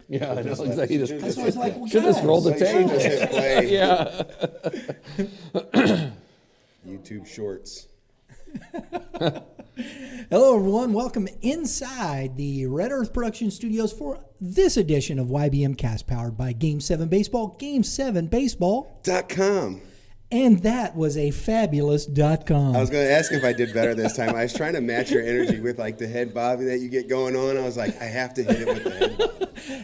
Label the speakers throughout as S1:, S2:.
S1: Yeah, I know.
S2: Just
S1: Exactly.
S3: That's why I was like, well,
S1: Should just roll the
S2: Like, you should
S1: tape.
S2: just hit play.
S1: Yeah.
S2: YouTube Shorts.
S3: Hello, everyone. Welcome inside the Red Earth Production Studios for this edition of YBMcast, powered by Game 7 Baseball, Game7Baseball.com. And that was a fabulous.com.
S2: I was going to ask if I did better this time. I was trying to match your energy with like the head bobbing that you get going on. I was like, I have to hit it with the head bob.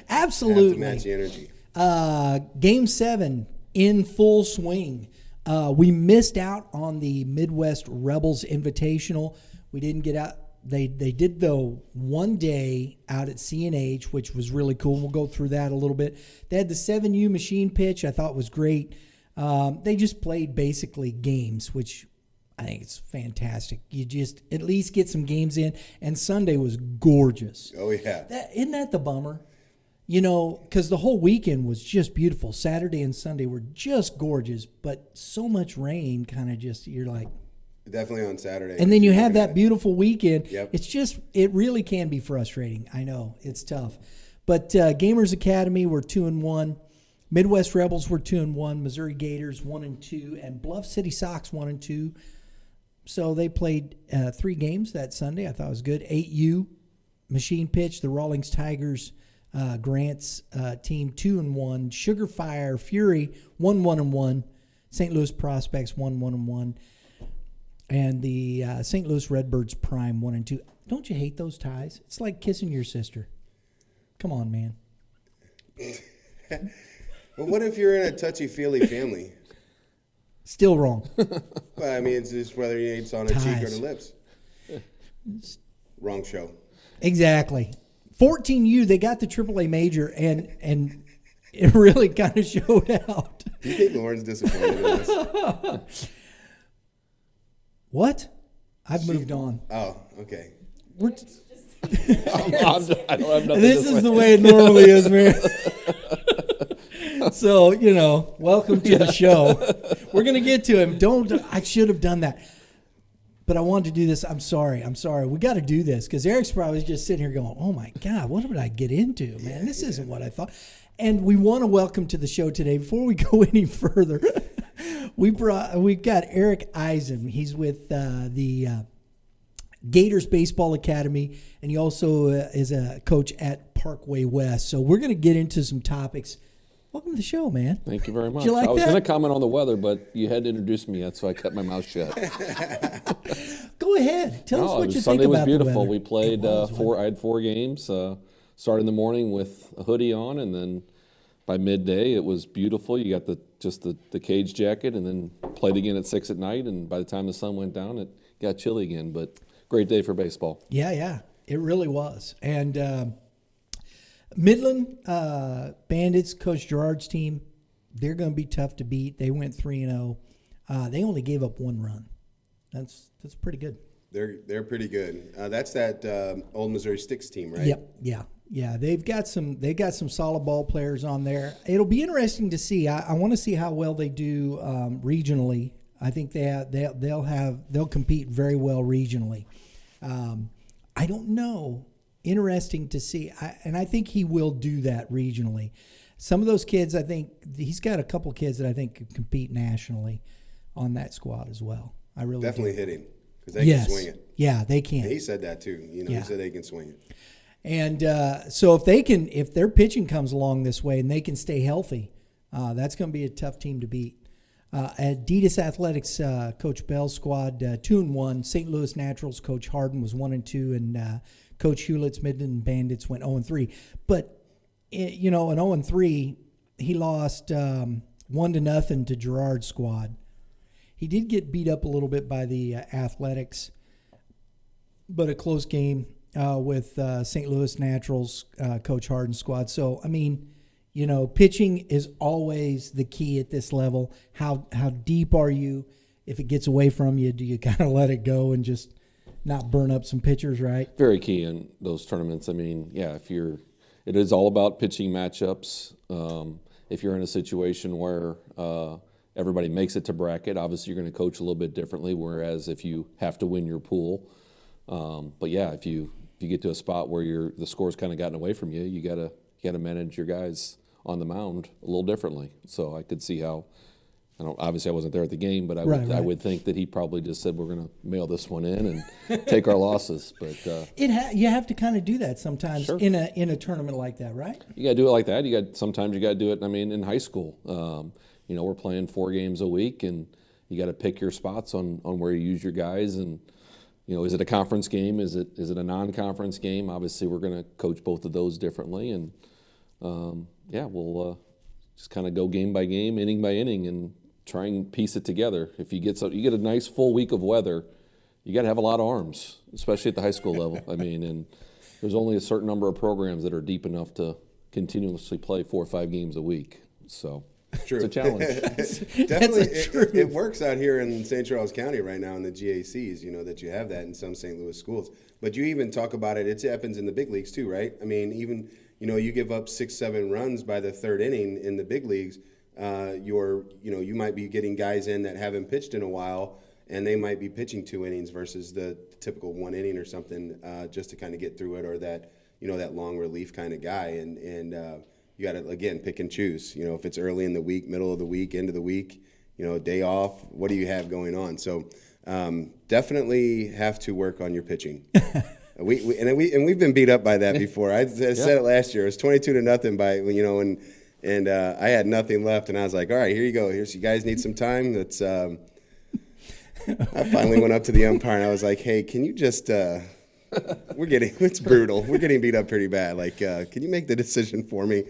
S3: Absolutely.
S2: I have to match the energy.
S3: Game 7 in full swing. We missed out on the Midwest Rebels Invitational. We didn't get out. They did, though, one day out at CNH, which was really cool. We'll go through that a little bit. They had the 7U machine pitch. I thought was great. They just played basically games, which I think is fantastic. You just at least get some games in. And Sunday was gorgeous.
S2: Oh, yeah.
S3: Isn't that the bummer? You know, because the whole weekend was just beautiful. Saturday and Sunday were just gorgeous, but so much rain kind of just, you're like.
S2: Definitely on Saturday.
S3: And then you have that beautiful weekend.
S2: Yep.
S3: It's just, it really can be frustrating. I know, it's tough. But Gamers Academy were 2-1. Midwest Rebels were 2-1. Missouri Gators 1-2. And Bluff City Sox 1-2. So they played 3 games that Sunday. I thought it was good. 8U machine pitch. The Rawlings Tigers, Grant's team 2-1. Sugar Fire Fury 1-1. St. Louis Prospects 1-1. And the St. Louis Redbirds Prime 1-2. Don't you hate those ties? It's like kissing your sister. Come on, man.
S2: Well, what if you're in a touchy-feely family?
S3: Still wrong.
S2: Well, I mean, it's just whether it's on a cheek or
S3: Ties.
S2: the lips. Wrong show.
S3: Exactly. 14U, they got the AAA major, and it really kind of showed out.
S2: Do you think Lauren's disappointed in this?
S3: What? I've moved on.
S2: Oh, okay.
S3: We're
S1: I don't have nothing
S3: this
S1: to
S3: is
S1: say.
S3: the way it normally is, man. So, you know, welcome to the show. We're going to get to him. I should have done that. But I wanted to do this. I'm sorry. We got to do this because Eric's probably just sitting here going, oh, my God, what did I get into, man? This isn't what I thought. And we want to welcome to the show today, before we go any further, we've got Eric Eisen. He's with the Gators Baseball Academy, and he also is a coach at Parkway West. So we're going to get into some topics. Welcome to the show, man.
S1: Thank you very much.
S3: Did you like
S1: I was
S3: that?
S1: going to comment on the weather, but you hadn't introduced me yet, so I kept my mouth shut.
S3: Go ahead. Tell us what you
S1: Sunday
S3: think
S1: was
S3: about
S1: beautiful.
S3: the weather.
S1: We played
S3: It was,
S1: I had 4 games. Started in the morning with a hoodie on, and then by midday it was beautiful. You got the cage jacket, and then played again at 6 at night. And by the time the sun went down, it got chilly again. But great day for baseball.
S3: Yeah, it really was. And Midland Bandits, Coach Gerard's team, they're going to be tough to beat. They went 3-0. They only gave up 1 run. That's pretty good.
S2: They're pretty good. That's that old Missouri Sticks team, right?
S3: Yep. Yeah. They've got some solid ball players on there. It'll be interesting to see. I want to see how well they do regionally. I think they'll compete very well regionally. I don't know. Interesting to see. I think he will do that regionally. Some of those kids, I think he's got a couple kids that I think could compete nationally on that squad as well. I really
S2: Definitely
S3: do.
S2: hitting because they can swing it.
S3: Yeah, they can.
S2: And he said that too. He said they can swing it.
S3: And so if their pitching comes along this way and they can stay healthy, that's going to be a tough team to beat. Adidas Athletics, Coach Bell's squad, 2-1. St. Louis Naturals, Coach Harden was 1-2, and Coach Hewlett's Midland Bandits went 0-3. But an 0-3, he lost 1-0 to Gerard's squad. He did get beat up a little bit by the Athletics, but a close game with St. Louis Naturals, Coach Harden's squad. So, I mean, pitching is always the key at this level. How deep are you? If it gets away from you, do you kind of let it go and just not burn up some pitchers, right?
S1: Very key in those tournaments. I mean, yeah, it is all about pitching matchups. If you're in a situation where everybody makes it to bracket, obviously you're going to coach a little bit differently, whereas if you have to win your pool. But yeah, if you get to a spot where the score's kind of gotten away from you, you you got to manage your guys on the mound a little differently. So I could see how. Obviously, I wasn't there at the game, but I would think that he probably just said, we're going to mail this one in and take our losses. But
S3: you have to kind of do that sometimes
S1: Sure.
S3: in a tournament like that, right?
S1: you got to do it like that. Sometimes you got to do it. I mean, in high school, we're playing 4 games a week, and you got to pick your spots on where you use your guys. And is it a conference game? Is it a non-conference game? Obviously, we're going to coach both of those differently, and we'll just kind of go game by game, inning by inning, and try and piece it together. If you get a nice full week of weather, you got to have a lot of arms, especially at the high school level. I mean, and there's only a certain number of programs that are deep enough to continuously play 4 or 5 games a week. So
S2: True.
S1: it's a challenge.
S2: Definitely, it works out here in St. Charles County right now in the GACs, that you have that in some St. Louis schools. But you even talk about it, it happens in the big leagues too, right? I mean, even, you give up 6-7 runs by the 3rd inning in the big leagues, you might be getting guys in that haven't pitched in a while, and they might be pitching 2 innings versus the typical 1 inning or something, just to kind of get through it, or that, that long relief kind of guy. And you got to, again, pick and choose. If it's early in the week, middle of the week, end of the week, day off, what do you have going on? So definitely have to work on your pitching. We've been beat up by that before. I said it last year. It was 22-0 by and I had nothing left, and I was like, all right, here you go. You guys need some time. That's I finally went up to the umpire, and I was like, hey, can you just it's brutal. We're getting beat up pretty bad. Like, can you make the decision for me?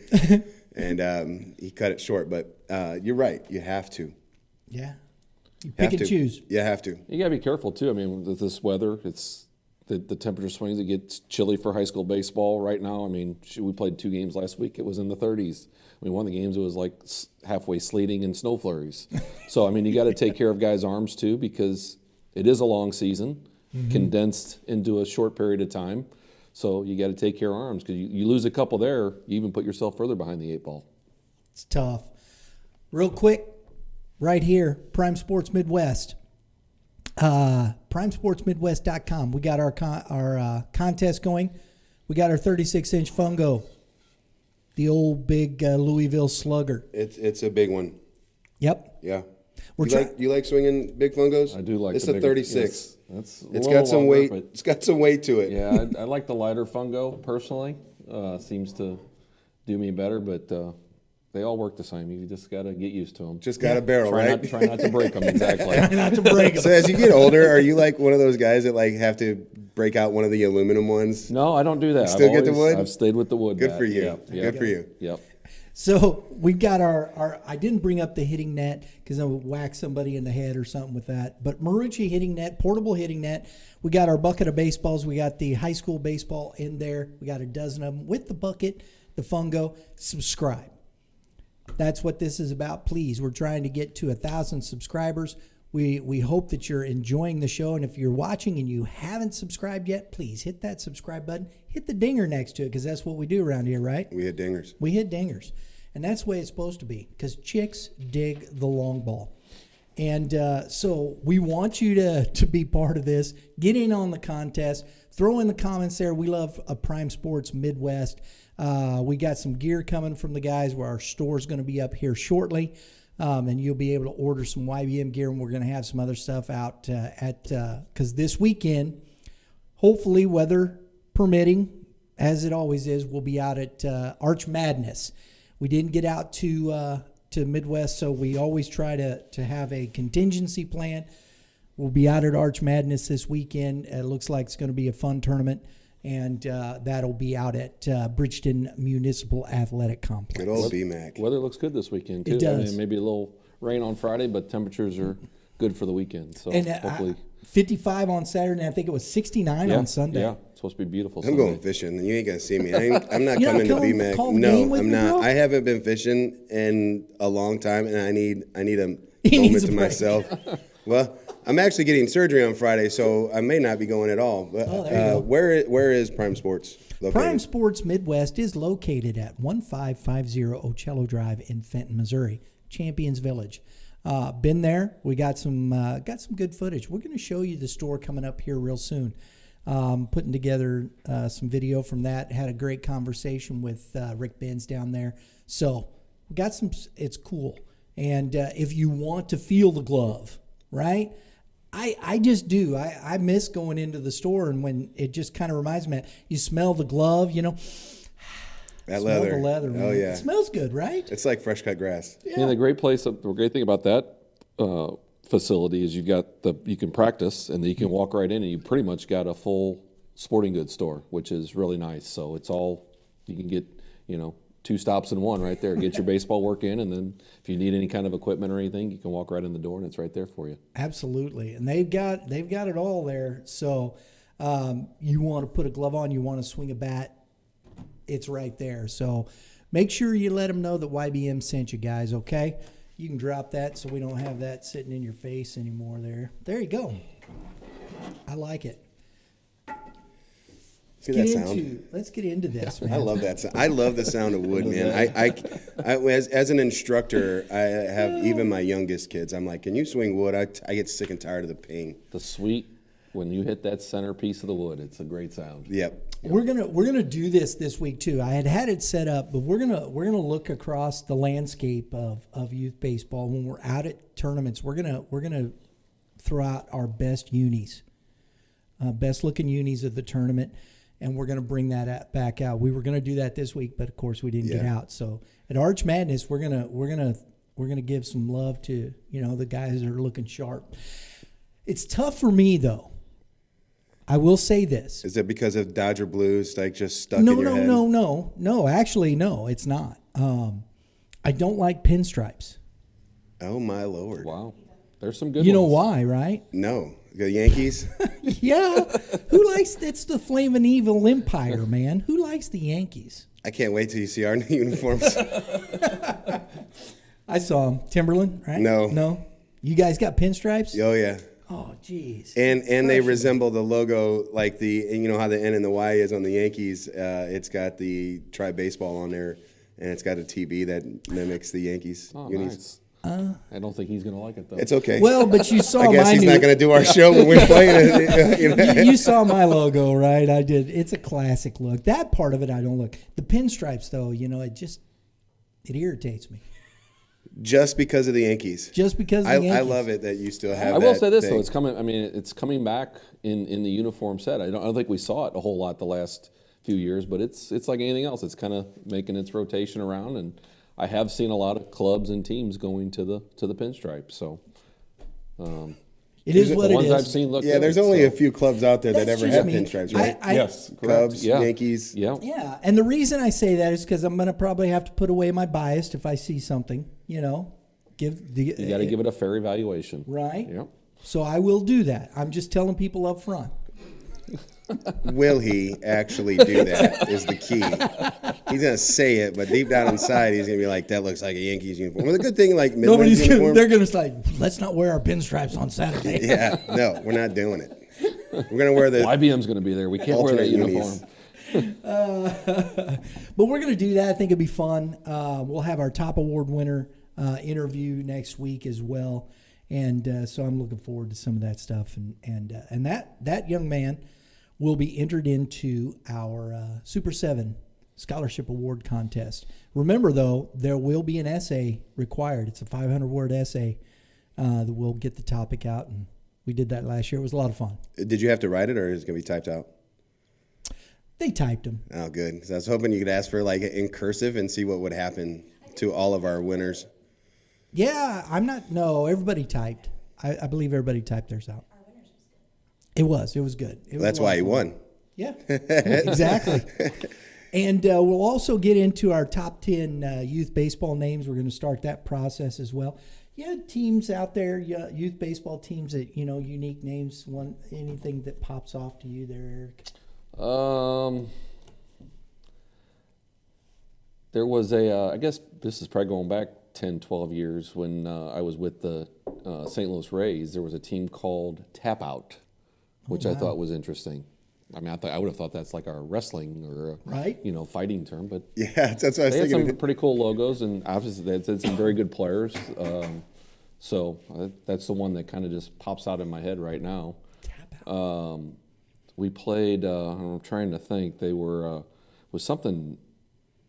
S2: And he cut it short. But you're right. You have to.
S3: Yeah. You pick and choose.
S2: You have to.
S1: You got to be careful, too. I mean, with this weather, it's the temperature swings. It gets chilly for high school baseball right now. I mean, we played 2 games last week. It was in the 30s. I mean, one of the games, it was like halfway sleeting and snow flurries. So, I mean, you got to take care of guys' arms, too, because it is a long season, condensed into a short period of time. So you got to take care of arms, because you lose a couple there, you even put yourself further behind the 8 ball.
S3: It's tough. Real quick, right here, Prime Sports Midwest. PrimeSportsMidwest.com. We got our contest going. We got our 36-inch Fungo, the old big Louisville Slugger.
S2: It's a big one.
S3: Yep.
S2: Yeah. You like swinging big fungos?
S1: I do like.
S2: It's a 36.
S1: It's
S2: got some
S1: longer,
S2: weight. It's got some weight to it.
S1: Yeah, I like the lighter fungo personally. Seems to do me better, but they all work the same. You just got to get used to them.
S2: Just got a barrel, right?
S1: Try not to break them. Exactly.
S3: Try not to break them.
S2: So as you get older, are you like one of those guys that like have to break out one of the aluminum ones?
S1: No, I don't do that.
S2: Still get the wood?
S1: I've stayed with the wood.
S2: Good for you.
S1: Yep.
S2: Good for you.
S1: Yep.
S3: So we got our I didn't bring up the hitting net because I would whack somebody in the head or something with that. But Marucci hitting net, portable hitting net. We got our bucket of baseballs. We got the high school baseball in there. We got a dozen of them with the bucket, the Fungo. Subscribe. That's what this is about. Please, we're trying to get to 1,000 subscribers. We hope that you're enjoying the show. And if you're watching and you haven't subscribed yet, please hit that subscribe button. Hit the dinger next to it, because that's what we do around here, right?
S2: We hit dingers.
S3: We hit dingers. And that's the way it's supposed to be, because chicks dig the long ball. And so we want you to be part of this. Get in on the contest. Throw in the comments there. We love Prime Sports Midwest. We got some gear coming from the guys where our store's going to be up here shortly. And you'll be able to order some YBM gear, and we're going to have some other stuff out because this weekend, hopefully weather permitting, as it always is, we'll be out at Arch Madness. We didn't get out to Midwest, so we always try to have a contingency plan. We'll be out at Arch Madness this weekend. It looks like it's going to be a fun tournament, and that'll be out at Bridgeton Municipal Athletic Complex.
S2: Good old BMAC.
S1: Weather looks good this weekend, too.
S3: It does.
S1: I mean, maybe a little rain on Friday, but temperatures are good for the weekend. So
S3: And
S1: hopefully
S3: 55 on Saturday, and I think it was 69 on Sunday.
S1: Yeah, it's supposed to be beautiful.
S2: I'm going fishing, and you ain't gonna see me. I'm not
S3: You're not
S2: coming to
S3: coming to
S2: BMAC.
S3: call the game
S2: No,
S3: with
S2: I'm
S3: me,
S2: not.
S3: bro?
S2: I haven't been fishing in a long time, and I need a
S3: He
S2: moment
S3: needs a
S2: to
S3: break.
S2: myself. Well, I'm actually getting surgery on Friday, so I may not be going at all. But
S3: there you go.
S2: where is Prime Sports located?
S3: Prime Sports Midwest is located at 1550 Ocello Drive in Fenton, Missouri, Champions Village. Been there. We got some good footage. We're going to show you the store coming up here real soon. putting together some video from that. Had a great conversation with Rick Benz down there. So we got some. It's cool. And if you want to feel the glove, right? I just do. I miss going into the store, and when it just kind of reminds me, you smell the glove, you know.
S2: That
S3: Smell
S2: leather.
S3: the leather, man.
S2: Oh, yeah.
S3: It smells good, right?
S2: It's like fresh cut grass.
S1: Yeah, the great thing about that facility is you can practice and then you can walk right in and you pretty much got a full sporting goods store, which is really nice. So it's all, you can get, 2 stops in one right there. Get your baseball work in, and then if you need any kind of equipment or anything, you can walk right in the door and it's right there for you.
S3: Absolutely, and they've got it all there. So you want to put a glove on, you want to swing a bat, it's right there. So make sure you let them know that YBM sent you guys. Okay, you can drop that so we don't have that sitting in your face anymore. There you go. I like it. Let's get into this, man.
S2: I love that sound. I love the sound of wood, man. As an instructor, I have even my youngest kids. I'm like, can you swing wood? I get sick and tired of the ping.
S1: The sweet, when you hit that center piece of the wood, it's a great sound.
S2: Yep.
S3: We're gonna do this week too. I had it set up, but we're gonna look across the landscape of youth baseball when we're out at tournaments. We're gonna throw out our best unis, best looking unis of the tournament. And we're going to bring that back out. We were going to do that this week, but of course we didn't get out. So at Arch Madness, we're gonna give some love to the guys that are looking sharp. It's tough for me though. I will say this.
S2: Is it because of Dodger Blues, like just stuck in your head?
S3: No. Actually, no, it's not. I don't like pinstripes.
S2: Oh my Lord!
S1: Wow, there's some good.
S3: You know
S1: ones.
S3: why, right?
S2: No, the Yankees.
S3: Yeah. Who likes? It's the Flaming Evil Empire, man. Who likes the Yankees?
S2: I can't wait till you see our new uniforms.
S3: I saw them. Timberland, right?
S2: No.
S3: You guys got pinstripes?
S2: Oh yeah.
S3: Oh, jeez.
S2: And they resemble the logo, like how the N and the Y is on the Yankees. It's got the Tri Baseball on there, and it's got a TB that mimics the Yankees unis.
S1: Nice. I don't think he's going to like it, though.
S2: It's okay.
S3: Well, but you saw
S2: I guess
S3: my
S2: he's not going to do our show when we're playing it.
S3: You saw my logo, right? I did. It's a classic look. That part of it I don't look. The pinstripes, though, it irritates me.
S2: Just because of the Yankees.
S3: Just because of the Yankees.
S2: I love it that you still have
S1: I will
S2: that
S1: say this,
S2: thing.
S1: though. It's coming. I mean, it's coming back in the uniform set. I don't think we saw it a whole lot the last few years, but it's like anything else. It's kind of making its rotation around, and I have seen a lot of clubs and teams going to the pinstripes. So
S3: it is what
S1: the
S3: it
S1: ones
S3: is.
S1: I've seen look.
S2: Yeah,
S1: good,
S2: there's only
S1: so.
S2: a few clubs out there that
S3: That's
S2: ever
S3: just
S2: have
S3: me.
S2: pinstripes, right?
S1: Yes, correct.
S2: Cubs,
S1: Yeah.
S2: Yankees.
S1: Yeah.
S3: Yeah, and the reason I say that is because I'm going to probably have to put away my bias if I see something, you got
S1: to give it a fair evaluation.
S3: right?
S1: Yep.
S3: So I will do that. I'm just telling people up front.
S2: Will he actually do that is the key. He's going to say it, but deep down inside, he's going to be like, that looks like a Yankees uniform. Well, the good thing, like Midland's uniform.
S3: They're going to like, let's not wear our pinstripes on Saturday.
S2: Yeah, no, we're not doing it. We're going to wear the
S1: IBM's going to be there. We can't wear that
S2: alternate
S1: uniform.
S3: unis. But we're going to do that. I think it'll be fun. We'll have our top award winner interview next week as well. And so I'm looking forward to some of that stuff. And that young man will be entered into our Super 7 Scholarship Award contest. Remember, though, there will be an essay required. It's a 500-word essay that will get the topic out. And we did that last year. It was a lot of fun.
S2: Did you have to write it, or is it going to be typed out?
S3: They typed them.
S2: Oh, good. Because I was hoping you could ask for like in cursive and see what would happen to all of our winners.
S3: Yeah, no, everybody typed. I believe everybody typed theirs out. It was good.
S2: That's why he won.
S3: Yeah, exactly. And we'll also get into our top 10 youth baseball names. We're going to start that process as well. Yeah, teams out there, youth baseball teams that, unique names. Anything that pops off to you there, Eric?
S1: There was I guess this is probably going back 10, 12 years when I was with the St. Louis Rays. There was a team called Tap Out, which I thought was interesting. I mean, I would have thought that's like our wrestling or
S3: Right.
S1: Fighting term, but
S2: Yeah, that's what I was
S1: they had
S2: thinking.
S1: some pretty cool logos, and obviously they had some very good players. So that's the one that kind of just pops out in my head right now.
S3: Tap out.
S1: we played. I'm trying to think. They were was something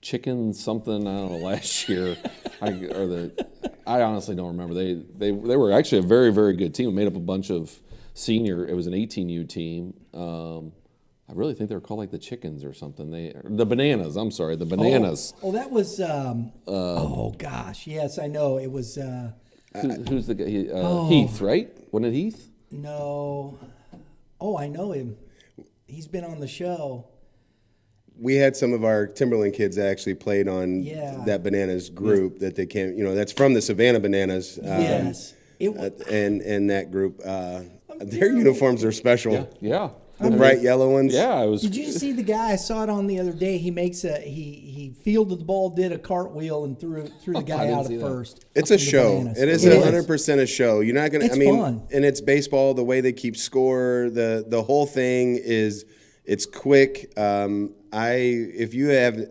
S1: chicken something. I don't know. Last year, I honestly don't remember. They were actually a very, very good team. It made up a bunch of senior. It was an 18U team. I really think they were called like the Chickens or something. The Bananas. I'm sorry, the Bananas.
S3: Oh, that was. Oh gosh, yes, I know. It was.
S1: Who's the guy? Heath, right? Wasn't it Heath?
S3: No. Oh, I know him. He's been on the show.
S2: We had some of our Timberland kids that actually played on that Bananas group that they came. That's from the Savannah Bananas.
S3: Yes.
S2: And that group, their uniforms are special.
S1: Yeah.
S2: The bright yellow ones.
S1: Yeah, it was.
S3: Did you see the guy? I saw it on the other day. He makes he fielded the ball, did a cartwheel, and threw the guy out at first.
S2: It's a show. It is 100% a show. You're not gonna.
S3: It's fun.
S2: And it's baseball. The way they keep score, the whole thing is, it's quick. If you have,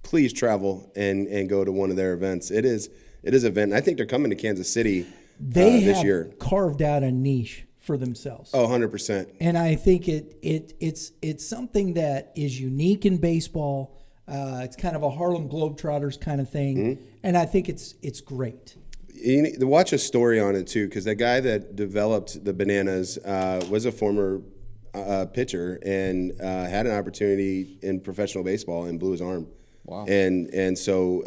S2: please travel and go to one of their events. It is an event. I think they're coming to Kansas City this year.
S3: They have carved out a niche for themselves.
S2: Oh, 100%.
S3: And I think it's something that is unique in baseball. It's kind of a Harlem Globetrotters kind of thing, and I think it's great.
S2: You need to watch a story on it too, because that guy that developed the Bananas was a former pitcher and had an opportunity in professional baseball and blew his arm.
S1: Wow.
S2: And so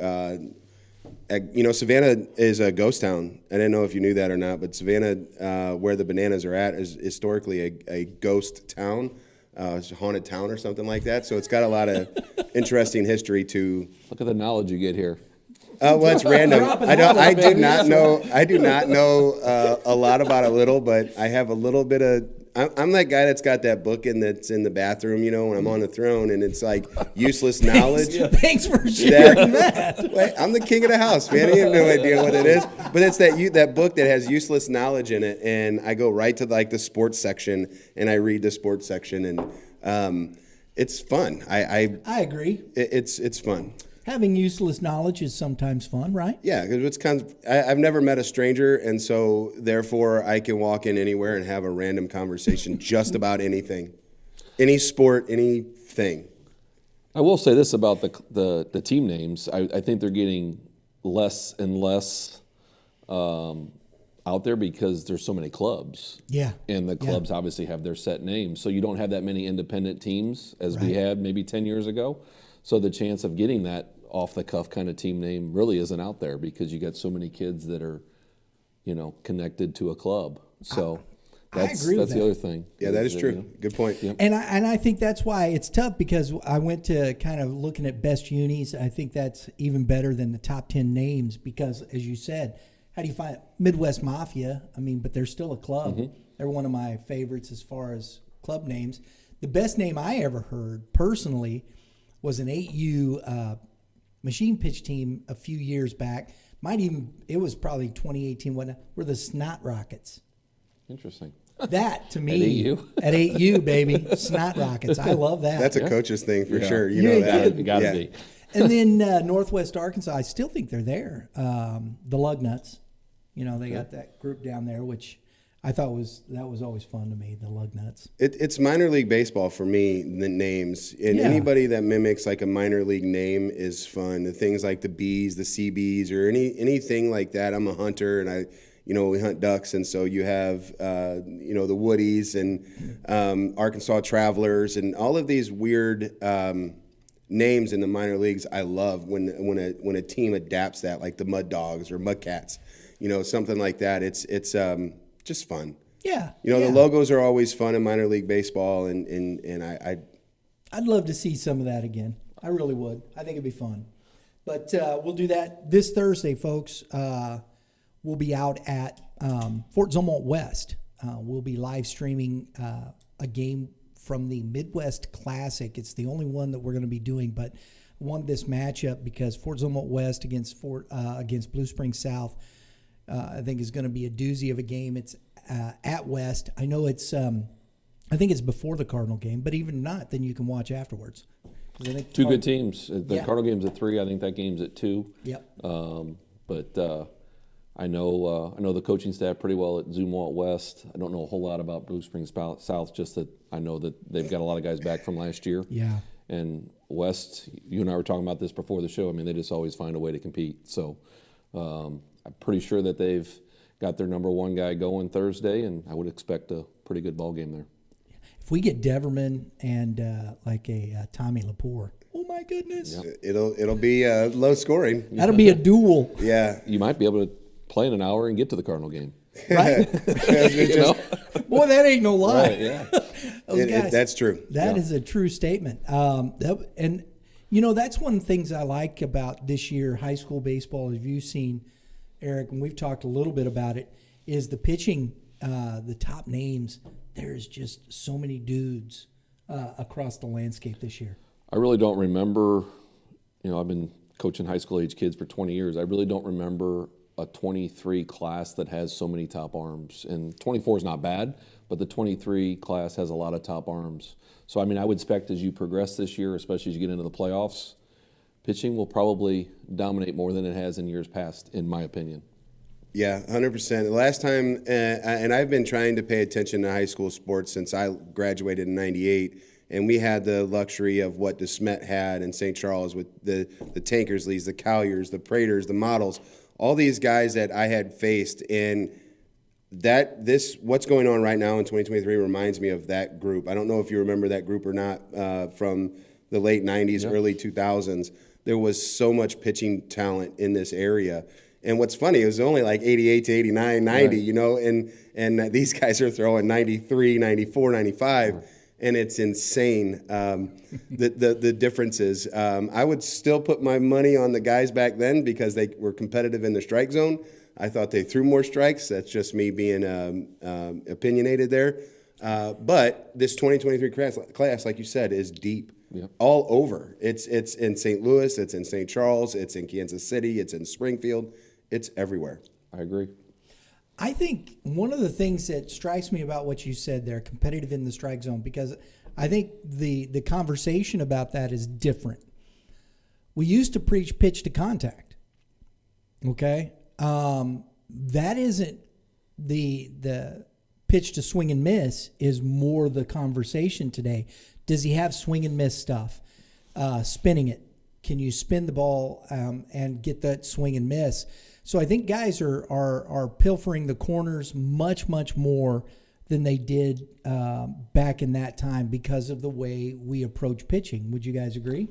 S2: Savannah is a ghost town. I didn't know if you knew that or not, but Savannah, where the Bananas are at, is historically a ghost town. It's a haunted town or something like that. So it's got a lot of interesting history to.
S1: Look at the knowledge you get here.
S2: Well, it's random. I do not know a lot about a little, but I have a little bit of. I'm that guy that's got that book and that's in the bathroom, when I'm on the throne, and it's like useless knowledge.
S3: Thanks for sharing that.
S2: Wait, I'm the king of the house, man. You have no idea what it is, but it's that book that has useless knowledge in it, and I go right to like the sports section and I read the sports section, and it's fun. I
S3: agree.
S2: It's fun.
S3: Having useless knowledge is sometimes fun, right?
S2: Yeah, because it's kind of, I've never met a stranger, and so therefore I can walk in anywhere and have a random conversation just about anything, any sport, anything.
S1: I will say this about the team names. I think they're getting less and less out there because there's so many clubs.
S3: Yeah.
S1: And the clubs obviously have their set names, so you don't have that many independent teams as we had maybe 10 years ago. So the chance of getting that off-the-cuff kind of team name really isn't out there because you got so many kids that are, connected to a club. So that's the other thing.
S2: Yeah, that is true. Good point.
S1: Yep.
S3: And I think that's why it's tough, because I went to kind of looking at best unis. I think that's even better than the top 10 names because, as you said, how do you find Midwest Mafia? But they're still a club. Mm-hmm. They're one of my favorites as far as club names. The best name I ever heard personally was an 8U machine pitch team a few years back. It was probably 2018. We're the Snot Rockets.
S1: Interesting.
S3: That to me at 8U, baby, Snot Rockets. I love that.
S2: That's a coach's thing for sure. You know that.
S1: It gotta be.
S3: And then Northwest Arkansas, I still think they're there. The Lugnuts, they got that group down there, which I thought was always fun to me, the Lugnuts.
S2: It's minor league baseball for me, the names. And anybody that mimics like a minor league name is fun. The things like the Bees, the CBs, or anything like that. I'm a hunter, and we hunt ducks, and so you have the Woodies and Arkansas Travelers and all of these weird names in the minor leagues. I love when a team adapts that, like the Mud Dogs or Mud Cats, something like that. It's just fun.
S3: Yeah.
S2: The logos are always fun in minor league baseball, and
S3: I'd love to see some of that again. I really would. I think it'd be fun. But we'll do that this Thursday, folks. We'll be out at Fort Zumwalt West. We'll be live streaming a game from the Midwest Classic. It's the only one that we're going to be doing, but I wanted this matchup because Fort Zumwalt West against Blue Springs South, I think is going to be a doozy of a game. It's at West. I know it's. I think it's before the Cardinal game, but even not, then you can watch afterwards.
S1: Two good teams. The Cardinal game's at 3. I think that game's at 2.
S3: Yep.
S1: But I know the coaching staff pretty well at Zumwalt West. I don't know a whole lot about Blue Springs South, just that I know that they've got a lot of guys back from last year.
S3: Yeah.
S1: And West, you and I were talking about this before the show. I mean, they just always find a way to compete. So I'm pretty sure that they've got their number one guy going Thursday, and I would expect a pretty good ball game there.
S3: If we get Deverman and like a Tommy Lepore, oh my goodness,
S2: It'll be low scoring.
S3: that'll be a duel,
S2: Yeah.
S1: You might be able to play in an hour and get to the Cardinal game.
S3: right?
S1: You know?
S3: Boy, that ain't no lie.
S1: Right, yeah.
S3: Those guys,
S2: That's true.
S3: That is a true statement. And you know, that's one of the things I like about this year high school baseball. As you've seen, Eric, and we've talked a little bit about it, is the pitching. The top names. There's just so many dudes across the landscape this year.
S1: I really don't remember, I've been coaching high school age kids for 20 years. I really don't remember a 23 class that has so many top arms. And 24 is not bad, but the 23 class has a lot of top arms. So, I mean, I would expect as you progress this year, especially as you get into the playoffs, pitching will probably dominate more than it has in years past, in my opinion.
S2: Yeah, 100%. The last time, and I've been trying to pay attention to high school sports since I graduated in '98, and we had the luxury of what DeSmet had in St. Charles with the Tankersleys, the Colliers, the Praters, the Models, all these guys that I had faced. And what's going on right now in 2023 reminds me of that group. I don't know if you remember that group or not from the late 90s, early 2000s. There was so much pitching talent in this area. And what's funny, it was only like 88 to 89, 90, right. And these guys are throwing 93, 94, 95, right. And it's insane, the differences. I would still put my money on the guys back then because they were competitive in the strike zone. I thought they threw more strikes. That's just me being opinionated there. But this 2023 class, like you said, is deep. Yep. All over. It's in St. Louis, it's in St. Charles, it's in Kansas City, it's in Springfield. It's everywhere.
S1: I agree.
S3: I think one of the things that strikes me about what you said there, competitive in the strike zone, because I think the conversation about that is different. We used to preach pitch to contact. Okay? That isn't the pitch to swing and miss is more the conversation today. Does he have swing and miss stuff? Spinning it. Can you spin the ball and get that swing and miss? So I think guys are pilfering the corners much more than they did back in that time because of the way we approach pitching. Would you guys agree?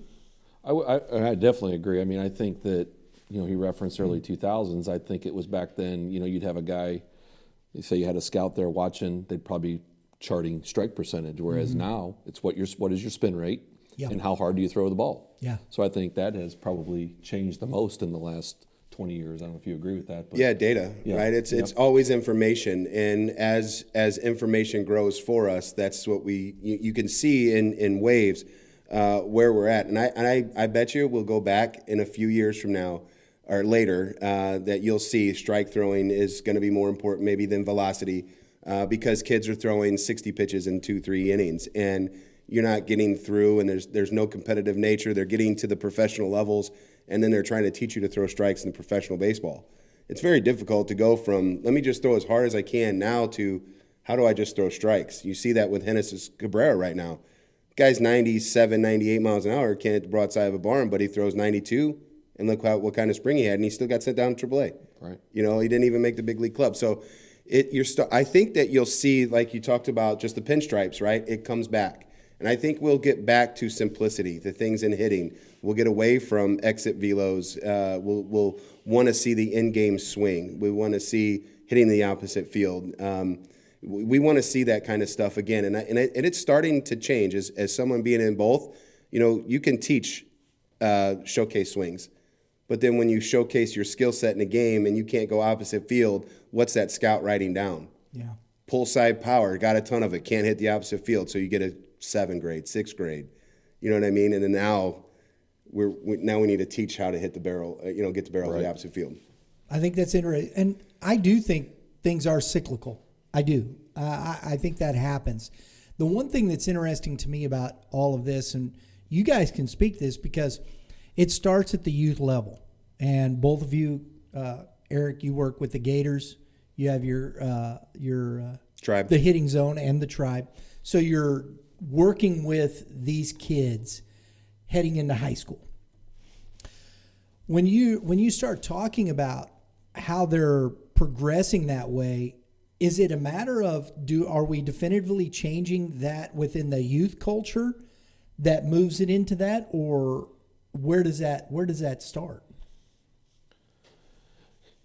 S1: I definitely agree. I mean, I think that, he referenced early 2000s. I think it was back then, you'd have a guy, say you had a scout there watching, they'd probably charting strike percentage, whereas now it's what is your spin rate and how hard do you throw the ball. Yeah. So I think that has probably changed the most in the last 20 years. I don't know if you agree with that. But
S2: data, right? It's always information, and as information grows for us, that's what you can see in waves where we're at. And I bet you we'll go back in a few years from now or later that you'll see strike throwing is going to be more important maybe than velocity because kids are throwing 60 pitches in 2-3 innings, and you're not getting through, and there's no competitive nature. They're getting to the professional levels, and then they're trying to teach you to throw strikes in professional baseball. It's very difficult to go from, let me just throw as hard as I can now to, how do I just throw strikes? You see that with Genesis Cabrera right now. Guy's 97, 98 miles an hour, can't hit the broadside of a barn, but he throws 92, and look what kind of spring he had, and he still got sent down to AAA.
S1: Right.
S2: He didn't even make the big league club. So I think that you'll see, like you talked about, just the pinstripes, right? It comes back. And I think we'll get back to simplicity, the things in hitting. We'll get away from exit velos. We'll want to see the in-game swing. We want to see hitting the opposite field. We want to see that kind of stuff again. And it's starting to change. As someone being in both, you can teach showcase swings. But then when you showcase your skill set in a game and you can't go opposite field, what's that scout writing down? Yeah. Pull side power, got a ton of it, can't hit the opposite field, so you get a 7th grade, 6th grade. You know what I mean? And then now we need to teach how to hit the barrel, get the barrel to the opposite field.
S3: I think that's interesting. And I do think things are cyclical. I do. I think that happens. The one thing that's interesting to me about all of this, and you guys can speak to this because it starts at the youth level. And both of you, Eric, you work with the Gators. You have your
S2: Tribe.
S3: the hitting zone and the tribe. So you're working with these kids heading into high school. When you start talking about how they're progressing that way, is it a matter of are we definitively changing that within the youth culture that moves it into that, or where does that start?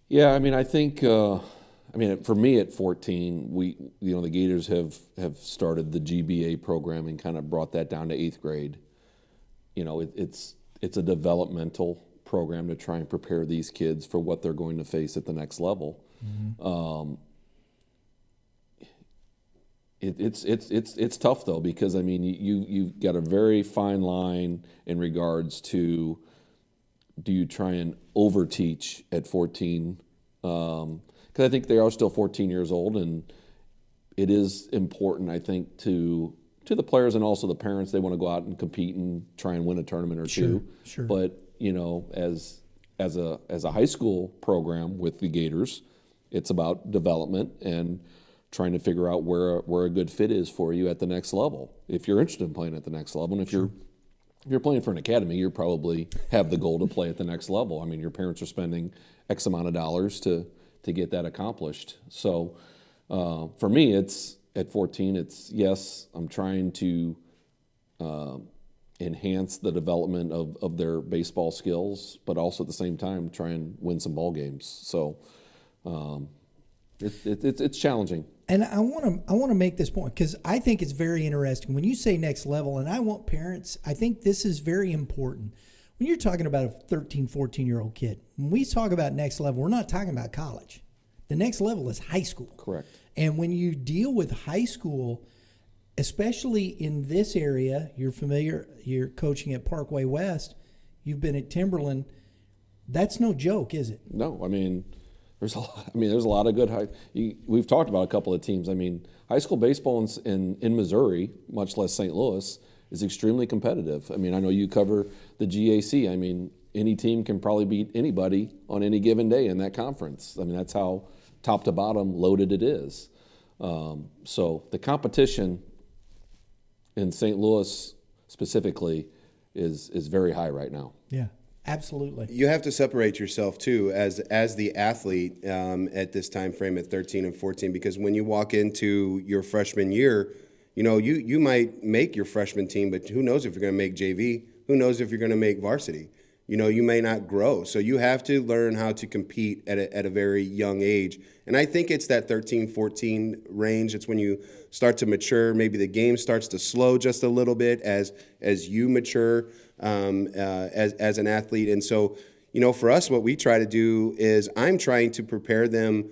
S1: Yeah, I mean, I think, for me at 14, the Gators have started the GBA program and kind of brought that down to 8th grade. It's a developmental program to try and prepare these kids for what they're going to face at the next level. Mm-hmm. It's tough though, because I mean you've got a very fine line in regards to, do you try and overteach at 14? Because I think they are still 14 years old, and it is important, I think, to the players and also the parents. They want to go out and compete and try and win a tournament or two.
S3: Sure.
S1: But as a high school program with the Gators, it's about development and trying to figure out where a good fit is for you at the next level, if you're interested in playing at the next level. And if you're playing for an academy, you probably have the goal to play at the next level. I mean, your parents are spending X amount of dollars to get that accomplished. So for me, it's at 14, it's yes, I'm trying to enhance the development of their baseball skills, but also at the same time try and win some ball games. So it's challenging.
S3: And I want to make this point, because I think it's very interesting when you say next level, and I want parents, I think this is very important. When you're talking about a 13, 14-year-old kid, when we talk about next level, we're not talking about college. The next level is high school.
S1: Correct.
S3: And when you deal with high school, especially in this area, you're familiar, you're coaching at Parkway West, you've been at Timberland, that's no joke, is it?
S1: No, I mean, there's a lot of good we've talked about a couple of teams. I mean, high school baseball in Missouri, much less St. Louis, is extremely competitive. I mean, I know you cover the GAC. I mean, any team can probably beat anybody on any given day in that conference. I mean, that's how top to bottom loaded it is. So the competition in St. Louis specifically is very high right now.
S3: Yeah. Absolutely.
S2: You have to separate yourself too as the athlete at this time frame at 13 and 14, because when you walk into your freshman year, you might make your freshman team, but who knows if you're going to make JV? Who knows if you're going to make varsity? You may not grow. So you have to learn how to compete at a very young age. And I think it's that 13, 14 range. It's when you start to mature. Maybe the game starts to slow just a little bit as you mature as an athlete. And so, for us, what we try to do is I'm trying to prepare them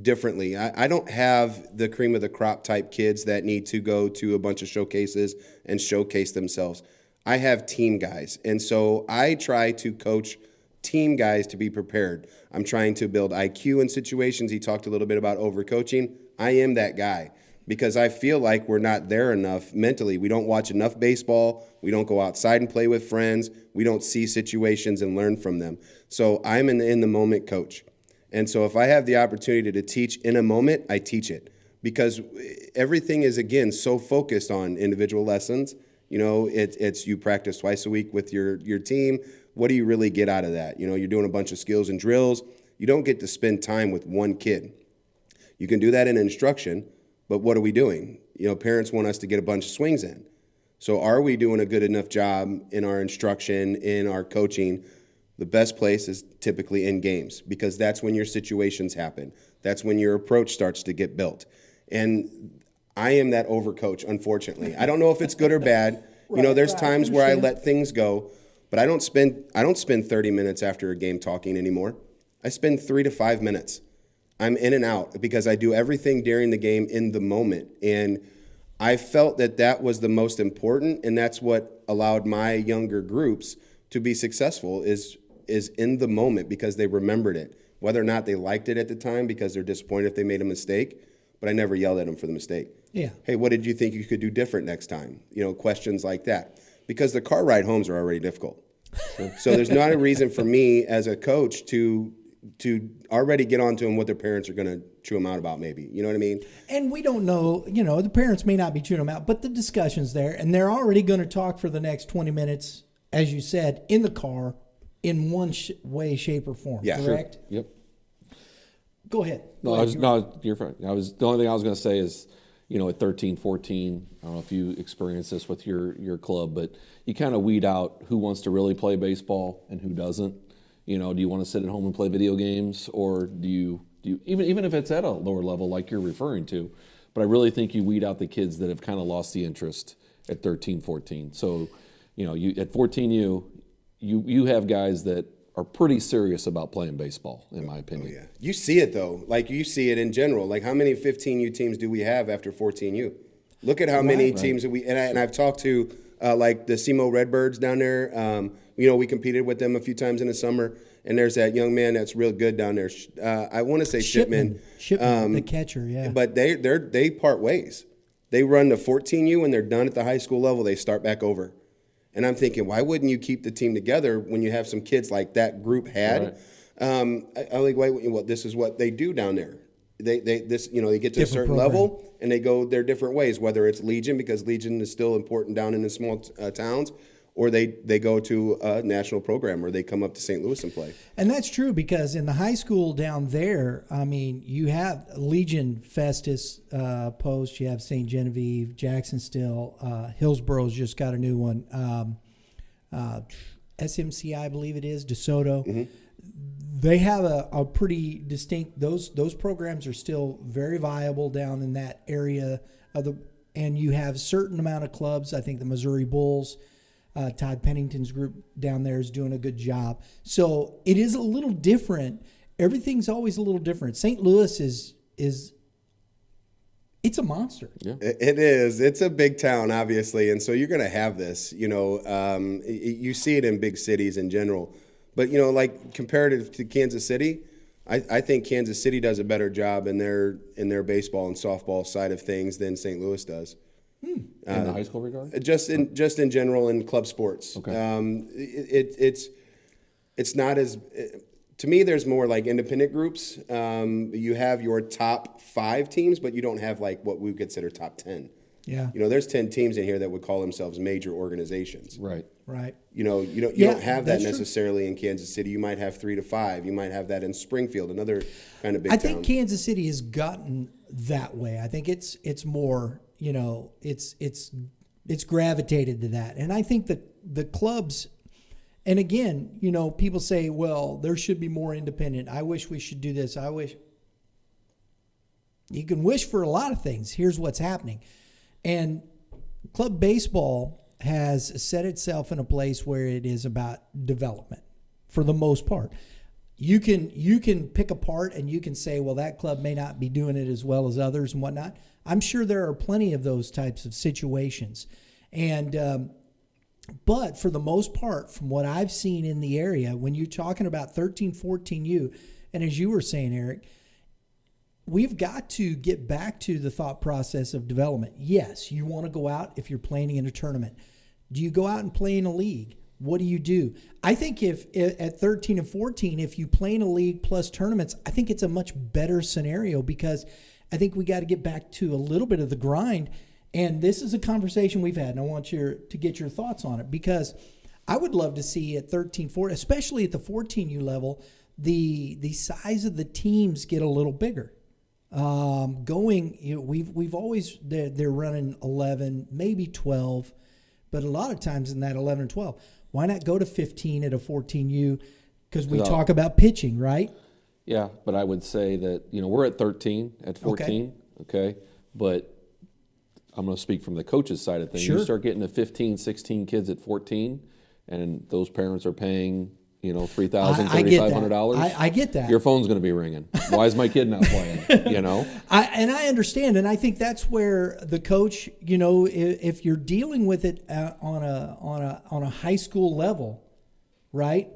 S2: differently. I don't have the cream of the crop type kids that need to go to a bunch of showcases and showcase themselves. I have team guys. And so I try to coach team guys to be prepared. I'm trying to build IQ in situations. He talked a little bit about overcoaching. I am that guy because I feel like we're not there enough mentally. We don't watch enough baseball. We don't go outside and play with friends. We don't see situations and learn from them. So I'm an in-the-moment coach. And so if I have the opportunity to teach in a moment, I teach it, because everything is, again, so focused on individual lessons. It's you practice twice a week with your team. What do you really get out of that? You're doing a bunch of skills and drills. You don't get to spend time with one kid. You can do that in instruction, but what are we doing? Parents want us to get a bunch of swings in. So are we doing a good enough job in our instruction, in our coaching? The best place is typically in games, because that's when your situations happen. That's when your approach starts to get built. And I am that overcoach, unfortunately. I don't know if it's good or bad. There's times where I let things go, but I don't spend 30 minutes after a game talking anymore. I spend 3 to 5 minutes. I'm in and out because I do everything during the game in the moment. And I felt that was the most important, and that's what allowed my younger groups to be successful is in the moment, because they remembered it. Whether or not they liked it at the time because they're disappointed if they made a mistake, but I never yelled at them for the mistake.
S3: Yeah.
S2: Hey, what did you think you could do different next time? Questions like that. Because the car ride homes are already difficult. So there's not a reason for me as a coach to already get on to them what their parents are going to chew them out about, maybe. You know what I mean?
S3: And we don't know, the parents may not be chewing them out, but the discussion's there, and they're already going to talk for the next 20 minutes, as you said, in the car, in one way, shape, or form.
S2: Yeah,
S3: correct?
S1: Sure. Yep.
S3: Go ahead.
S1: You're fine. The only thing I was going to say is, at 13, 14, I don't know if you experienced this with your club, but you kind of weed out who wants to really play baseball and who doesn't. Do you want to sit at home and play video games, or do you even if it's at a lower level like you're referring to? But I really think you weed out the kids that have kind of lost the interest at 13, 14. So, you at 14, you have guys that are pretty serious about playing baseball, in my opinion.
S2: Oh, yeah. You see it, though. Like, you see it in general. Like, how many 15U teams do we have after 14U? Look at how many teams that and I've talked to, like, the SEMO Redbirds down there. We competed with them a few times in the summer, and there's that young man that's real good down there. I want to say Shipman,
S3: the catcher, yeah.
S2: But they part ways. They run the 14U, and they're done at the high school level. They start back over. And I'm thinking, why wouldn't you keep the team together when you have some kids like that group had? Right. I think, well, this is what they do down there. They get to different a certain level and they go their different ways. Whether it's Legion, because Legion is still important down in the small towns, or they go to a national program, or they come up to St. Louis and play.
S3: And that's true, because in the high school down there, you have Legion, Festus, Post, you have St. Genevieve, Jackson still, Hillsboro's just got a new one, SMC, I believe it is, DeSoto. Mm-hmm. They have a pretty distinct, those programs are still very viable down in that area and you have a certain amount of clubs. I think the Missouri Bulls, Todd Pennington's group down there is doing a good job. So it is a little different. Everything's always a little different. St. Louis is it's a monster.
S2: Yeah. It is. It's a big town, obviously, and so you're going to have this. You see it in big cities in general, but like comparative to Kansas City, I think Kansas City does a better job in their baseball and softball side of things than St. Louis does.
S1: In the high school regard?
S2: Just in general in club sports.
S1: Okay.
S2: It's not as to me. There's more like independent groups. You have your top 5 teams, but you don't have like what we would consider top 10.
S3: Yeah.
S2: There's 10 teams in here that would call themselves major organizations.
S1: Right.
S3: Right.
S2: You don't have that necessarily in Kansas City. You might have 3 to 5. You might have that in Springfield, another kind of big town.
S3: I think Kansas City has gotten that way. I think it's more, it's gravitated to that. And I think that the clubs, and again, people say, well, there should be more independent. I wish we should do this. You can wish for a lot of things. Here's what's happening. And club baseball has set itself in a place where it is about development for the most part. You can pick apart and you can say, well, that club may not be doing it as well as others and whatnot. I'm sure there are plenty of those types of situations. And but for the most part, from what I've seen in the area, when you're talking about 13, 14U, and as you were saying, Eric, we've got to get back to the thought process of development. Yes, you want to go out if you're playing in a tournament. Do you go out and play in a league? What do you do? I think if at 13 and 14, if you play in a league plus tournaments, I think it's a much better scenario, because I think we got to get back to a little bit of the grind. And this is a conversation we've had, and I want you to get your thoughts on it, because I would love to see at 13, 14, especially at the 14U level, the size of the teams get a little bigger. We've always, they're running 11, maybe 12, but a lot of times in that 11 and 12, why not go to 15 at a 14U? Because we talk about pitching, right?
S1: Yeah, but I would say that, we're at 13 at 14, okay? But I'm going to speak from the coach's side of things.
S3: Sure.
S1: You start getting to 15, 16 kids at 14, and those parents are paying, $3,000, $3,500.
S3: I get that.
S1: Your phone's going to be ringing. Why is my kid not playing?
S3: I understand, and I think that's where the coach, if you're dealing with it on a high school level, right?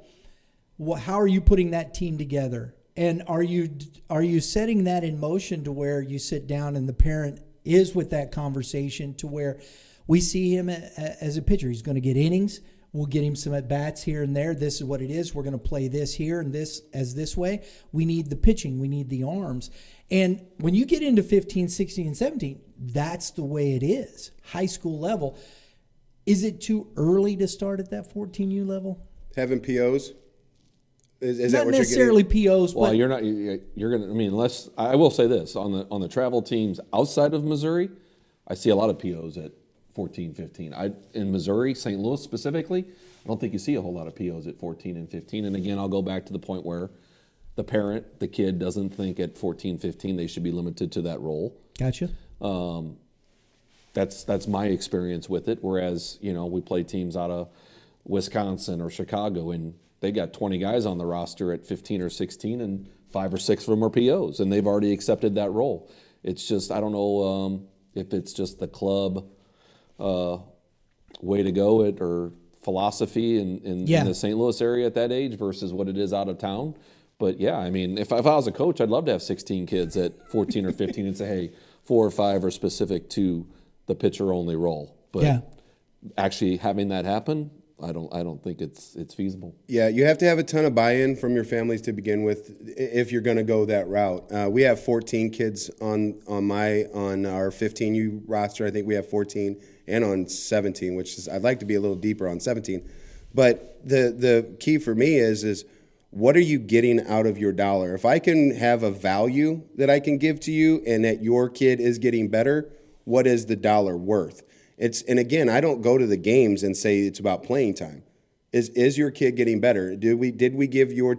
S3: How are you putting that team together? And are you setting that in motion to where you sit down and the parent is with that conversation to where we see him as a pitcher? He's going to get innings. We'll get him some at-bats here and there. This is what it is. We're going to play this here and this way. We need the pitching. We need the arms. And when you get into 15, 16, and 17, that's the way it is. High school level. Is it too early to start at that 14U level?
S2: Having POs? Is
S3: Not
S2: that what
S3: necessarily
S2: you're getting?
S3: POs,
S1: Well,
S3: but
S1: you're not. You're going to. I mean, unless I will say this on the travel teams outside of Missouri, I see a lot of POs at 14, 15. In Missouri, St. Louis specifically, I don't think you see a whole lot of POs at 14 and 15. And again, I'll go back to the point where the kid doesn't think at 14, 15 they should be limited to that role.
S3: Gotcha.
S1: That's my experience with it. Whereas, we play teams out of Wisconsin or Chicago, and they got 20 guys on the roster at 15 or 16, and 5 or 6 of them are POs, and they've already accepted that role. It's just, I don't know if it's just the club way to go or philosophy in the St. Louis area at that age versus what it is out of town. But yeah, I mean, if I was a coach, I'd love to have 16 kids at 14 or 15 and say, hey, 4 or 5 are specific to the pitcher-only role. But actually having that happen, I don't think it's feasible.
S2: Yeah, you have to have a ton of buy-in from your families to begin with if you're going to go that route. We have 14 kids on our 15U roster. I think we have 14, and on 17, which is I'd like to be a little deeper on 17. But the key for me is what are you getting out of your dollar? If I can have a value that I can give to you and that your kid is getting better, what is the dollar worth? And again, I don't go to the games and say it's about playing time. Is your kid getting better? Did we give your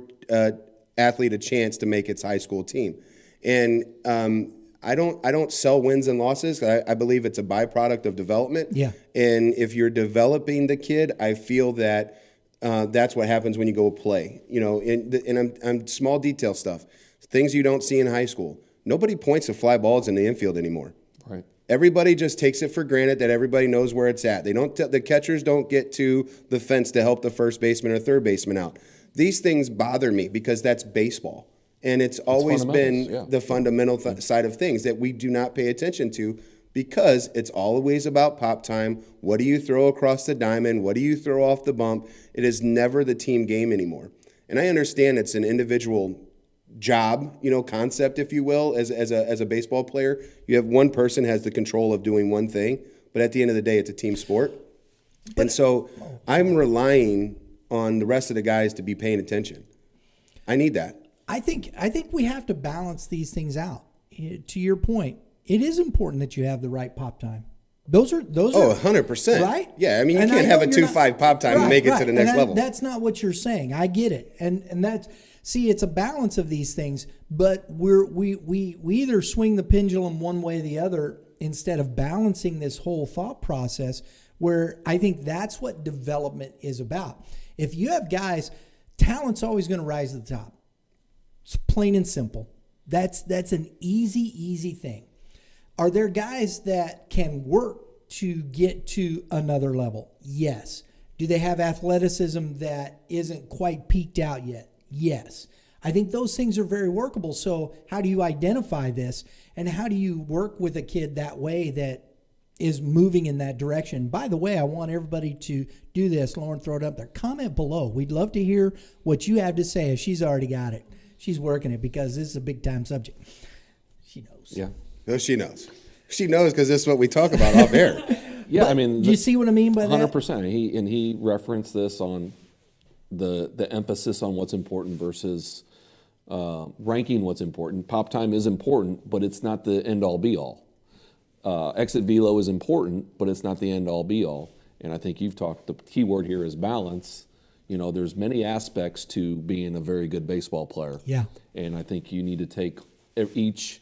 S2: athlete a chance to make its high school team? And I don't sell wins and losses. I believe it's a byproduct of development.
S3: Yeah.
S2: And if you're developing the kid, I feel that that's what happens when you go play. And I'm small detail stuff, things you don't see in high school. Nobody points to fly balls in the infield anymore.
S1: Right.
S2: Everybody just takes it for granted that everybody knows where it's at. The catchers don't get to the fence to help the first baseman or third baseman out. These things bother me because that's baseball. And it's always been the fundamental side of things that we do not pay attention to because it's always about pop time. What do you throw across the diamond? What do you throw off the bump? It is never the team game anymore. And I understand it's an individual job, concept, if you will, as a baseball player. You have one person has the control of doing one thing, but at the end of the day, it's a team sport. And so I'm relying on the rest of the guys to be paying attention. I need that.
S3: I think we have to balance these things out. To your point, it is important that you have the right pop time. Those are
S2: 100%.
S3: Right?
S2: Yeah, I mean, you can't have a 2.5 pop time and make it to the next level.
S3: That's not what you're saying. I get it. And that's see, it's a balance of these things, but we either swing the pendulum one way or the other instead of balancing this whole thought process, where I think that's what development is about. If you have guys, talent's always going to rise to the top. It's plain and simple. That's an easy thing. Are there guys that can work to get to another level? Yes. Do they have athleticism that isn't quite peaked out yet? Yes. I think those things are very workable. So how do you identify this? And how do you work with a kid that way that is moving in that direction? By the way, I want everybody to do this. Lauren, throw it up there. Comment below. We'd love to hear what you have to say. If she's already got it, she's working it because this is a big-time subject. She knows.
S2: Yeah. No, she knows. She knows because this is what we talk about off air.
S1: Yeah,
S3: But
S1: I mean,
S3: do you see what I mean by that?
S1: 100%. He referenced this on the emphasis on what's important versus ranking what's important. Pop time is important, but it's not the end-all, be-all. Exit velo is important, but it's not the end-all, be-all. And I think you've talked, the key word here is balance. There's many aspects to being a very good baseball player.
S3: Yeah.
S1: And I think you need to take each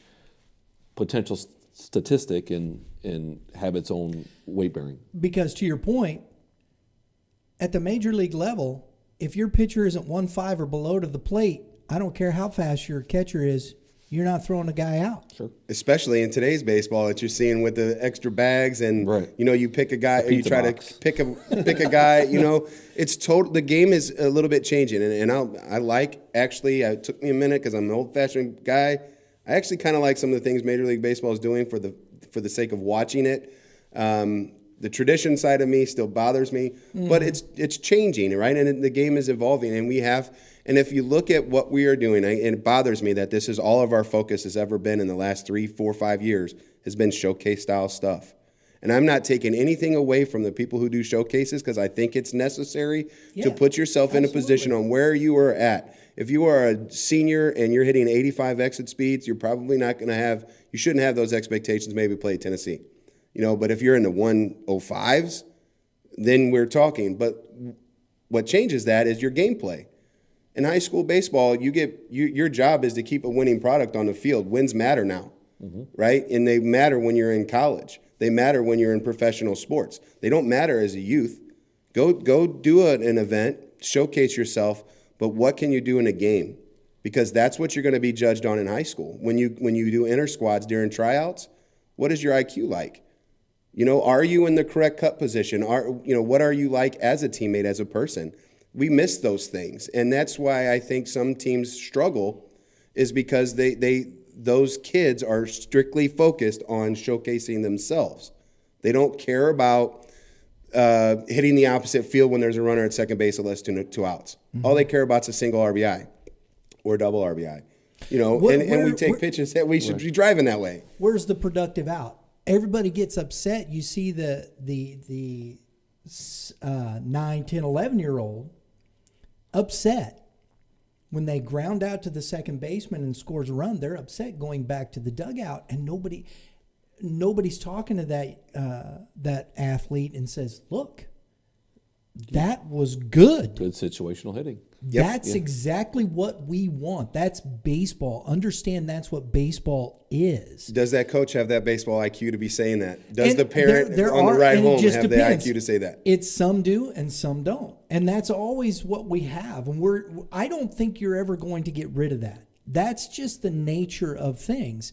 S1: potential statistic and have its own weight bearing.
S3: Because to your point, at the major league level, if your pitcher isn't 1.5 or below to the plate, I don't care how fast your catcher is, you're not throwing a guy out.
S1: Sure.
S2: Especially in today's baseball that you're seeing with the extra bags and
S1: right.
S2: You pick a guy or you try
S1: box.
S2: to pick a guy, it's total. The game is a little bit changing, and I like actually. It took me a minute because I'm an old-fashioned guy. I actually kind of like some of the things Major League Baseball is doing for the sake of watching it. The tradition side of me still bothers me, but it's changing, right? And the game is evolving, and and if you look at what we are doing, and it bothers me that this is all of our focus has ever been in the last 3, 4, 5 years has been showcase style stuff. And I'm not taking anything away from the people who do showcases because I think it's necessary to put yourself in a position on where you are at. If you are a senior and you're hitting 85 exit speeds, you're probably not going to you shouldn't have those expectations maybe play Tennessee. But if you're in the 105s, then we're talking. But what changes that is your gameplay. In high school baseball, your job is to keep a winning product on the field. Wins matter now, right? And they matter when you're in college. They matter when you're in professional sports. They don't matter as a youth. Go do an event, showcase yourself, but what can you do in a game? Because that's what you're going to be judged on in high school. When you do inter squads during tryouts, what is your IQ like? Are you in the correct cut position? What are you like as a teammate, as a person? We miss those things, and that's why I think some teams struggle, is because those kids are strictly focused on showcasing themselves. They don't care about hitting the opposite field when there's a runner at second base with less than 2 outs. All they care about is a single RBI or double RBI. And we take pitches that we should be driving that way.
S3: Where's the productive out? Everybody gets upset. You see the 9, 10, 11-year-old upset when they ground out to the second baseman and scores a run. They're upset going back to the dugout, and nobody's talking to that athlete and says, "Look, that was good.
S1: Good situational hitting."
S3: That's exactly what we want. That's baseball. Understand that's what baseball is.
S2: Does that coach have that baseball IQ to be saying that? Does the parent on the ride home have the IQ to say that?
S3: It's some do and some don't. And that's always what we have. And I don't think you're ever going to get rid of that. That's just the nature of things.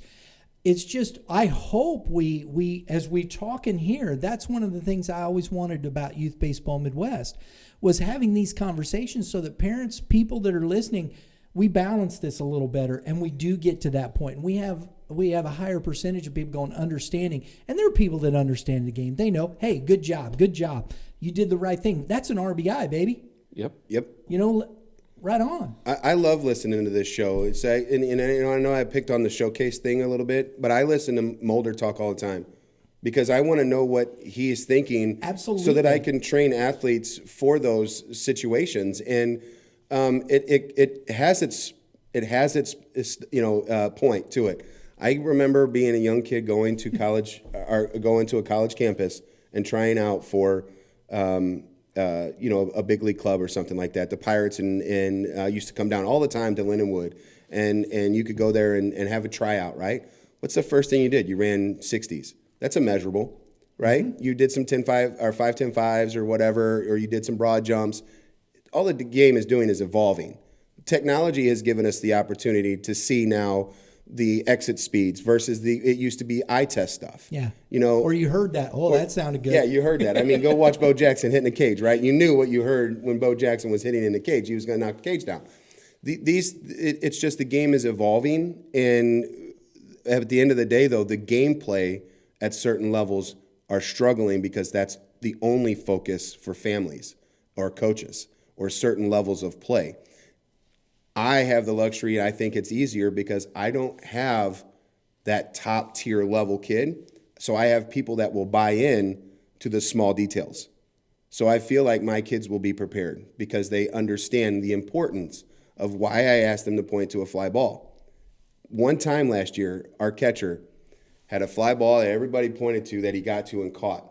S3: It's just, I hope we as we talk in here, that's one of the things I always wanted about Youth Baseball Midwest, was having these conversations so that parents, people that are listening, we balance this a little better, and we do get to that point. And we have a higher percentage of people going understanding, and there are people that understand the game. They know, hey, good job, you did the right thing. That's an RBI, baby.
S1: Yep.
S3: Right on.
S2: I love listening to this show. I know I picked on the showcase thing a little bit, but I listen to Mulder talk all the time because I want to know what he is thinking.
S3: Absolutely.
S2: So that I can train athletes for those situations. And it has its point to it. I remember being a young kid going to college or going to a college campus and trying out for a big league club or something like that. The Pirates and used to come down all the time to Lindenwood, and you could go there and have a tryout, right? What's the first thing you did? You ran 60s. That's immeasurable, right? Mm-hmm. You did some 10-5 or 5-10-5s or whatever, or you did some broad jumps. All that the game is doing is evolving. Technology has given us the opportunity to see now the exit speeds versus it used to be eye test stuff.
S3: Yeah. Or you heard that. That sounded good.
S2: Yeah, you heard that. I mean, go watch Bo Jackson hitting the cage, right? You knew what you heard when Bo Jackson was hitting in the cage. He was going to knock the cage down. It's just the game is evolving, and at the end of the day, though, the gameplay at certain levels are struggling because that's the only focus for families or coaches or certain levels of play. I have the luxury, and I think it's easier because I don't have that top tier level kid. So I have people that will buy in to the small details. So I feel like my kids will be prepared because they understand the importance of why I asked them to point to a fly ball. One time last year, our catcher had a fly ball that everybody pointed to that he got to and caught.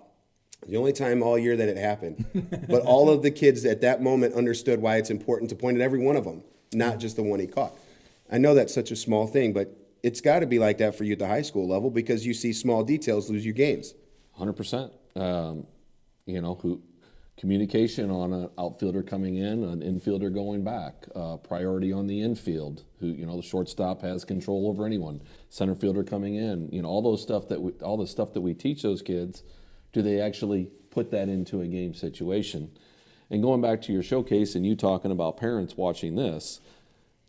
S2: The only time all year that it happened. But all of the kids at that moment understood why it's important to point at every one of them, not just the one he caught. I know that's such a small thing, but it's got to be like that for you at the high school level because you see small details lose you games.
S1: 100%. Communication on an outfielder coming in, an infielder going back, priority on the infield. The shortstop has control over anyone. Center fielder coming in. All the stuff that we teach those kids. Do they actually put that into a game situation? And going back to your showcase and you talking about parents watching this,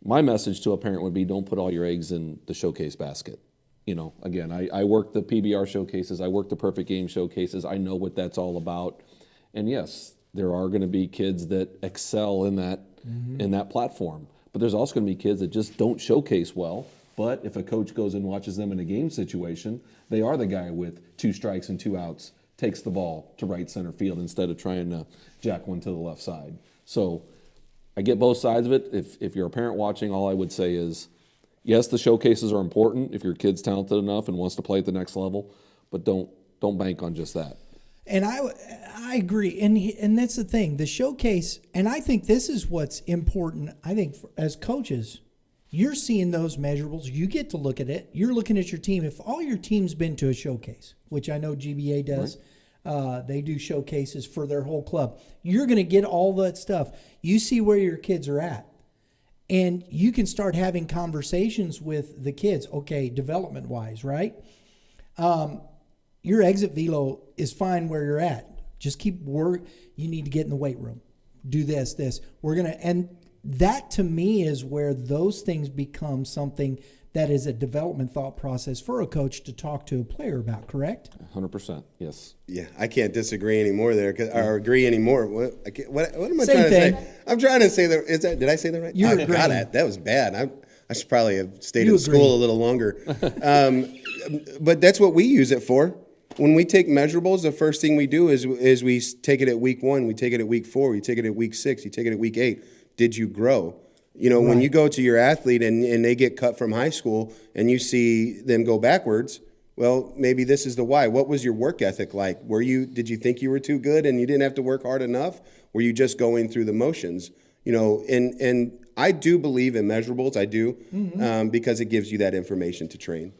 S1: my message to a parent would be don't put all your eggs in the showcase basket. again, I work the PBR showcases, I work the perfect game showcases, I know what that's all about. And yes, there are going to be kids that excel in that platform, but there's also going to be kids that just don't showcase well. But if a coach goes and watches them in a game situation, they are the guy with 2 strikes and 2 outs, takes the ball to right center field instead of trying to jack one to the left side. So I get both sides of it. If you're a parent watching, all I would say is, yes, the showcases are important if your kid's talented enough and wants to play at the next level, but don't bank on just that.
S3: And I agree, and that's the thing, the showcase. And I think this is what's important. I think as coaches, you're seeing those measurables. You get to look at it. You're looking at your team. If all your team's been to a showcase, which I know GBA does, right. They do showcases for their whole club. You're going to get all that stuff. You see where your kids are at. And you can start having conversations with the kids, okay, development-wise, right? Your exit velo is fine where you're at. Just keep work. You need to get in the weight room. Do this. And that to me is where those things become something that is a development thought process for a coach to talk to a player about, correct?
S1: 100%, yes.
S2: Yeah, I can't disagree anymore there, or agree anymore. What am I
S3: Same
S2: trying
S3: thing.
S2: to say? I'm trying to say that. Did I say that right?
S3: You're
S2: I
S3: agreeing.
S2: got it. That was bad. I should probably have stayed
S3: You
S2: in
S3: agree.
S2: school a little longer. But that's what we use it for. When we take measurables, the first thing we do is we take it at week 1, we take it at week 4, we take it at week 6, you take it at week 8. Did you grow? When
S3: Right.
S2: you go to your athlete and they get cut from high school and you see them go backwards, well, maybe this is the why. What was your work ethic like? Did you think you were too good and you didn't have to work hard enough? Were you just going through the motions? And I do believe in measurables. I do, because it gives you that information to train.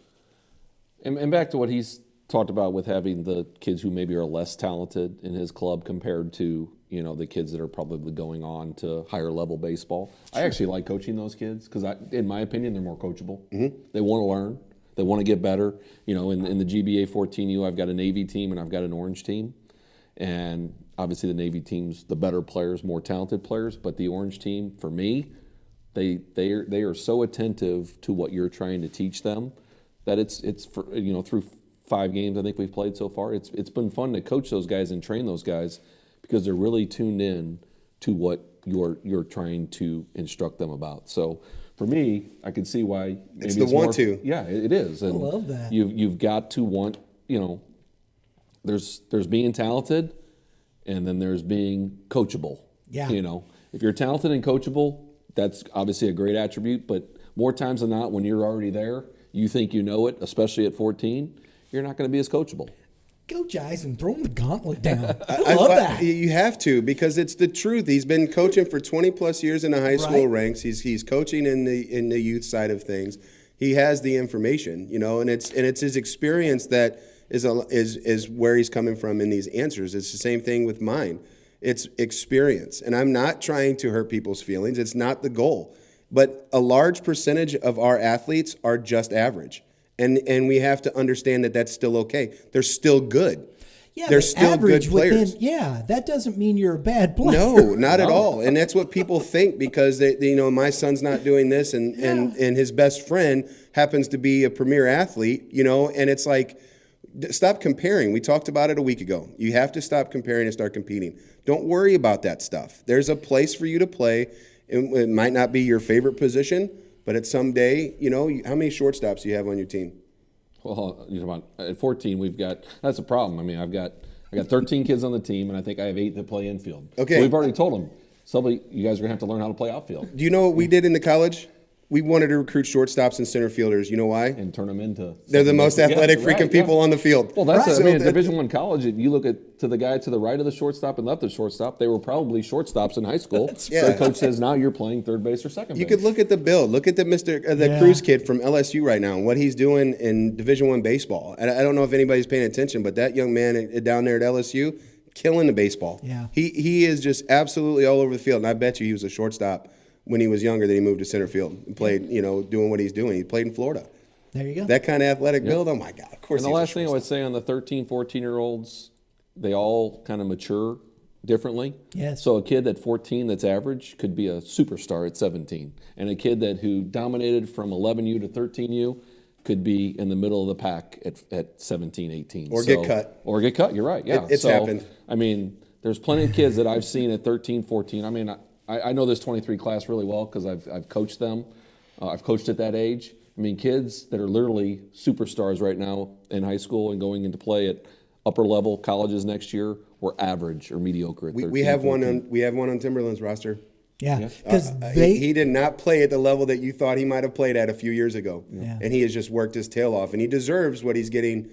S1: And back to what he's talked about with having the kids who maybe are less talented in his club compared to the kids that are probably going on to higher level baseball. I actually like coaching those kids because, in my opinion, they're more coachable. Mm-hmm. They want to learn. They want to get better. In the GBA 14U, I've got a Navy team and I've got an Orange team. And obviously the Navy team's the better players, more talented players. But the Orange team, for me, they are so attentive to what you're trying to teach them that it's for, through 5 games I think we've played so far. It's been fun to coach those guys and train those guys because they're really tuned in to what you're trying to instruct them about. So for me, I can see why maybe
S2: it's the want to.
S1: Yeah, it is. And
S3: I love that.
S1: You've got to want. There's being talented, and then there's being coachable.
S3: Yeah.
S1: If you're talented and coachable, that's obviously a great attribute. But more times than not, when you're already there, you think you know it, especially at 14. You're not going to be as coachable.
S3: Coach Eisen, throwing the gauntlet down. I love that.
S2: You have to, because it's the truth. He's been coaching for 20 plus years in the high school ranks. He's coaching in the youth side of things. He has the information, and it's his experience that is where he's coming from in these answers. It's the same thing with mine. It's experience, and I'm not trying to hurt people's feelings. It's not the goal, but a large percentage of our athletes are just average. And we have to understand that that's still okay. They're still good.
S3: Yeah,
S2: they're still
S3: average
S2: good players.
S3: That doesn't mean you're a bad player.
S2: No, not at all. And that's what people think because they my son's not doing this, and his best friend happens to be a premier athlete. And it's like, stop comparing. We talked about it a week ago. You have to stop comparing and start competing. Don't worry about that stuff. There's a place for you to play. It might not be your favorite position. But at some day, how many shortstops do you have on your team?
S1: Well, at 14, we've got – that's a problem. I mean, I got 13 kids on the team, and I think I have 8 that play infield.
S2: Okay.
S1: So we've already told them, you guys are going to have to learn how to play outfield.
S2: Do you know what we did in the college? We wanted to recruit shortstops and center fielders. You know why?
S1: And turn them into –
S2: They're the most athletic freaking people on the field.
S1: Well, that's
S2: Right.
S1: at Division I college, if you look to the guy to the right of the shortstop and left of the shortstop, they were probably shortstops in high school.
S2: Yeah.
S1: So the coach says, now you're playing third base or second base.
S2: You could look at the build. Look at the Cruz kid from LSU right now and what he's doing in Division I baseball. And I don't know if anybody's paying attention, but that young man down there at LSU, killing the baseball.
S3: Yeah.
S2: He is just absolutely all over the field. And I bet you he was a shortstop when he was younger. Then he moved to center field and played, doing what he's doing. He played in Florida.
S3: There you go.
S2: That kind of athletic build, oh my God, of course.
S1: And the last thing I would say on the 13, 14-year-olds, they all kind of mature differently.
S3: Yes.
S1: So a kid at 14 that's average could be a superstar at 17. And a kid who dominated from 11U to 13U could be in the middle of the pack at 17, 18.
S2: Or get cut.
S1: Or get cut, you're right, yeah.
S2: It's happened.
S1: I mean, there's plenty of kids that I've seen at 13, 14. I mean, I know this 23 class really well because I've coached them. I've coached at that age. I mean, kids that are literally superstars right now in high school and going into play at upper level colleges next year were average or mediocre at 13,
S2: We have
S1: 14.
S2: we have one on Timberland's roster.
S3: Yeah, because
S2: he did not play at the level that you thought he might have played at a few years ago, and he has just worked his tail off, and he deserves what he's getting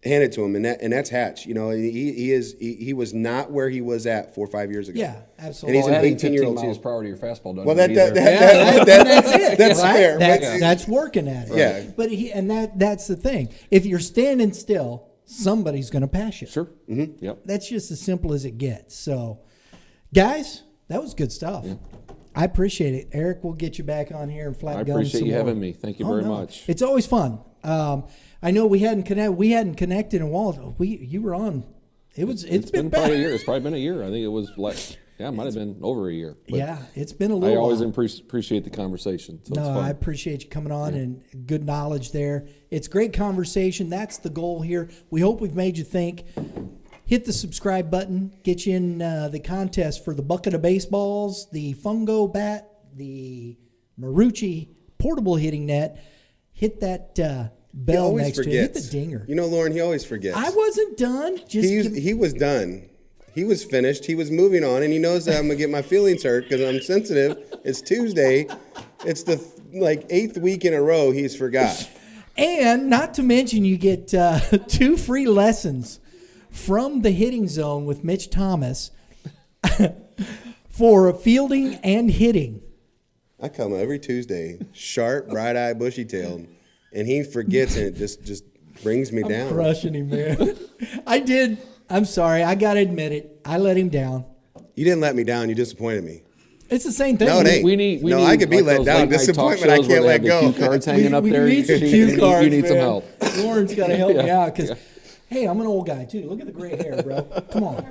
S2: handed to him, and that's Hatch. You know, he was not where he was at 4 or 5 years ago.
S3: Yeah, absolutely.
S2: And he's an
S1: Adding
S2: 18-year-old
S1: 15 miles
S2: too.
S1: per hour to your fastball doesn't
S2: Well,
S1: do either.
S3: that's it.
S2: That's
S3: right?
S2: fair.
S3: That's working at it.
S2: Yeah.
S3: But that's the thing. If you're standing still, somebody's going to pass you.
S1: Sure. Mm-hmm. Yep.
S3: That's just as simple as it gets. So, guys, that was good stuff. Yeah. I appreciate it. Eric, we'll get you back on here and flat
S1: I
S3: gum
S1: appreciate
S3: some
S1: you
S3: more.
S1: having me. Thank you very much.
S3: It's always fun. I know we hadn't connected in a while. You were on. It's been
S1: probably a year. It's probably been a year. I think it was it might have been over a year. But
S3: yeah, it's been a little.
S1: I always
S3: while.
S1: appreciate the conversation. So it's fun.
S3: I appreciate you coming on and good knowledge there. It's great conversation. That's the goal here. We hope we've made you think. Hit the subscribe button. Get you in the contest for the bucket of baseballs, the Fungo bat, the Marucci portable hitting net. Hit that bell next to it. Hit the dinger.
S2: You know, Lauren, he always forgets.
S3: I wasn't done.
S2: He was done. He was finished. He was moving on, and he knows that I'm gonna get my feelings hurt because I'm sensitive. It's Tuesday. It's the 8th week in a row he's forgot.
S3: And not to mention, you get 2 free lessons from the hitting zone with Mitch Thomas for fielding and hitting.
S2: I come every Tuesday, sharp, bright-eyed, bushy-tailed, and he forgets, and it just brings me down.
S3: Crushing him, man. I did. I'm sorry. I got to admit it. I let him down.
S2: You didn't let me down. You disappointed me.
S3: It's the same thing.
S2: No, it ain't.
S1: We need
S2: I could be
S1: like
S2: let
S1: those
S2: down.
S1: late night
S2: Disappointment,
S1: talk
S2: I
S1: shows
S2: can't
S1: where
S2: let
S1: they
S2: go.
S1: have the cue cards hanging up
S3: we
S1: there.
S3: need some
S1: You
S3: cue cards,
S1: You need some
S3: man.
S1: help.
S3: Lauren's got to help me out because, hey, I'm an old guy too. Look at the gray hair, bro. Come on.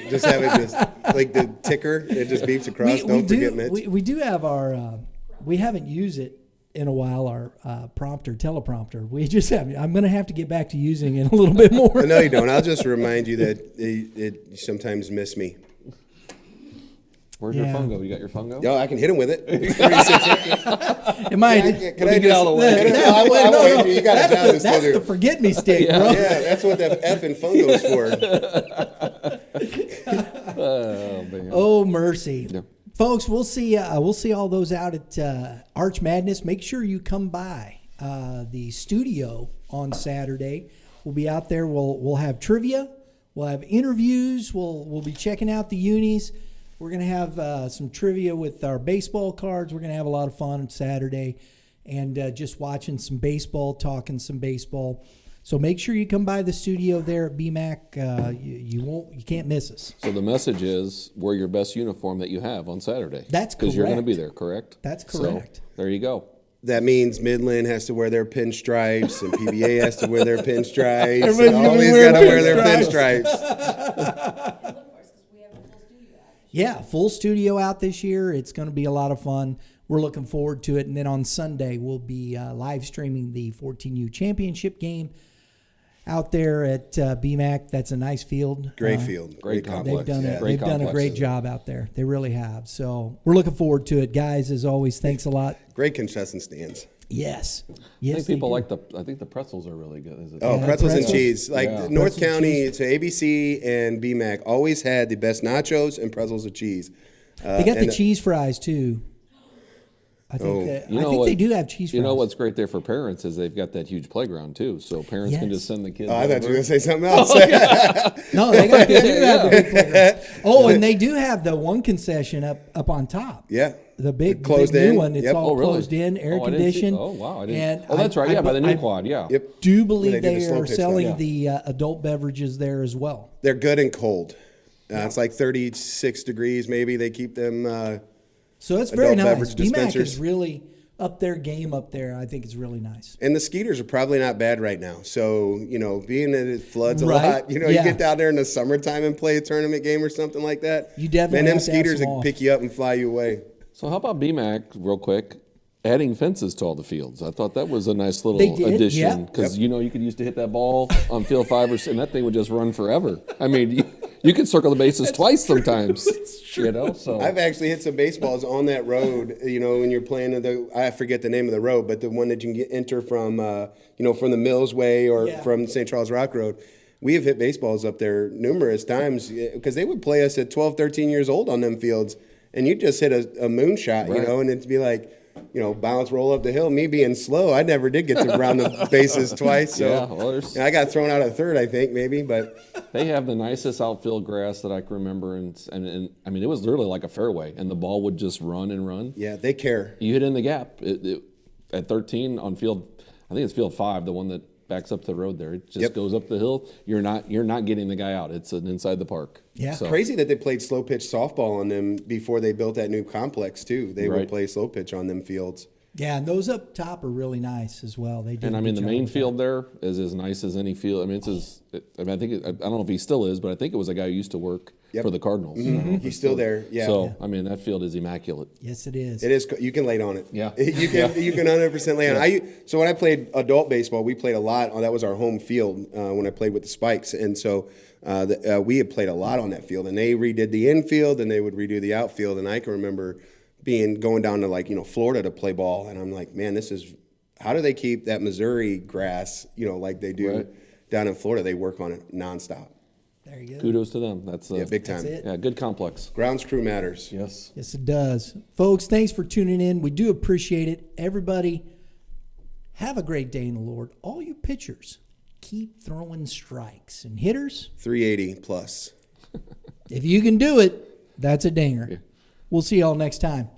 S2: Just have it just like the ticker. It just beeps across. Don't forget, Mitch.
S3: We do have our. We haven't used it in a while. Our teleprompter. We just have. I'm going to have to get back to using it a little bit more.
S2: No, you don't. I'll just remind you that it sometimes miss me.
S1: Where's your fungo? You got your fungo?
S2: Yo, I can hit him with it.
S3: Am I?
S2: Can I get out of the way? You got a job to still
S3: That's
S2: do.
S3: the forget me stick, bro.
S2: Yeah, that's what the F and fungo's for.
S1: Oh man.
S3: Oh mercy.
S1: Yeah.
S3: Folks, we'll see all those out at Arch Madness. Make sure you come by the studio on Saturday. We'll be out there. We'll have trivia. We'll have interviews. We'll be checking out the unis. We're going to have some trivia with our baseball cards. We're going to have a lot of fun on Saturday and just watching some baseball, talking some baseball. So make sure you come by the studio there at BMAC. You can't miss us.
S1: So the message is wear your best uniform that you have on Saturday.
S3: That's correct.
S1: Because you're going to be there, correct?
S3: That's correct.
S1: So, there you go.
S2: That means Midland has to wear their pinstripes, and PBA has to wear their pinstripes.
S3: Everybody's
S2: And always
S3: wearing
S2: got to wear their
S3: pinstripes.
S2: pinstripes.
S3: Yeah, full studio out this year. It's going to be a lot of fun. We're looking forward to it. And then on Sunday, we'll be live streaming the 14U championship game out there at BMAC. That's a nice field.
S2: Great field.
S1: Great complex.
S3: They've done a great job out there. They really have. So we're looking forward to it, guys. As always, thanks a lot.
S2: Great concession stands.
S3: Yes.
S1: I
S3: Yes.
S1: think people like I think the pretzels are really good. Is it?
S2: Oh,
S3: Yeah,
S2: pretzels and
S3: pretzels.
S2: cheese. Like
S1: Yeah.
S2: North
S3: Pretzels and
S2: County, so ABC and BMAC always had the best nachos and pretzels with cheese.
S3: They got the
S2: and-
S3: cheese fries too. I think they do have cheese fries.
S1: You know what's great there for parents is they've got that huge playground too, so parents can
S3: Yes.
S1: just send the kids.
S2: Oh, I thought you were
S1: over.
S2: going to say something else.
S3: No, they do have the big playground. Oh, and they do have the one concession up on top.
S2: Yeah.
S3: The big
S2: Closed
S3: new
S2: in.
S3: one. It's
S2: Yep.
S3: all
S1: Oh, really?
S3: closed in, air
S1: Oh, I didn't see-
S3: conditioned.
S1: Oh, wow. I didn't.
S3: And
S1: Oh, that's right. Yeah, by the new
S3: I
S1: quad. Yeah.
S2: Yep.
S3: do believe
S2: When they do
S3: they
S2: the slow
S3: are
S2: pitch stuff.
S3: selling
S1: Yeah.
S3: the adult beverages there as well.
S2: They're good and cold. It's like 36 degrees maybe. They keep them.
S3: So it's very
S2: Adult
S3: nice.
S2: beverage
S3: BMAC
S2: dispensers.
S3: is really up their game up there. I think it's really nice.
S2: And the skeeters are probably not bad right now. So, being that it floods a
S3: Right.
S2: lot, you
S3: Yeah.
S2: get down there in the summertime and play a tournament game or something like that.
S3: You definitely
S2: Man, them
S3: have to have
S2: skeeters
S3: some
S2: will
S3: off.
S2: pick you up and fly you away.
S1: So how about BMAC, real quick? adding fences to all the fields. I thought that was a nice little
S3: They did,
S1: addition
S3: yeah.
S1: because you could used to hit that ball on field 5 or 6, and that thing would just run forever. I mean, you could circle the bases twice sometimes. So
S2: I've actually hit some baseballs on that road. When you're playing I forget the name of the road, but the one that you can enter from from the Mills Way or from St. Charles Rock Road. We have hit baseballs up there numerous times because they would play us at 12, 13 years old on them fields, and you just hit a moonshot,
S1: right.
S2: and it'd be like, bounce, roll up the hill. Me being slow, I never did get to round the bases twice. So I got thrown out at third, I think, maybe. But
S1: they have the nicest outfield grass that I can remember, and I mean, it was literally like a fairway, and the ball would just run and run.
S2: Yeah, they care.
S1: You hit in the gap at 13 on field. I think it's field 5, the one that backs up the road there. It just goes up the hill. You're not getting the guy out. It's an inside the park.
S3: Yeah.
S2: So. Crazy that they played slow pitch softball on them before they built that new complex too. They would play slow pitch on them fields.
S3: Yeah, and those up top are really nice as well. They do.
S1: And I mean, the main field there is as nice as any field. I mean, I don't know if he still is, but I think it was a guy who used to work for the Cardinals.
S2: Mm-hmm. He's still there. Yeah.
S1: So I mean, that field is immaculate.
S3: Yes, it is.
S2: It is. You can lay on it.
S1: Yeah.
S2: You can. You can 100% lay on it. So when I played adult baseball, we played a lot. That was our home field when I played with the Spikes, and so we had played a lot on that field. And they redid the infield, and they would redo the outfield. And I can remember going down to Florida to play ball, and I'm like, man, how do they keep that Missouri grass like they do down in Florida? They work on it nonstop.
S3: There you go.
S1: Kudos to them. That's
S2: big time.
S3: That's it.
S1: Yeah, good complex.
S2: Grounds crew matters.
S1: Yes.
S3: Yes, it does. Folks, thanks for tuning in. We do appreciate it. Everybody, have a great day in the Lord. All you pitchers, keep throwing strikes. And hitters,
S2: 380 plus.
S3: if you can do it, that's a dinger.
S1: Yeah.
S3: We'll see y'all next time.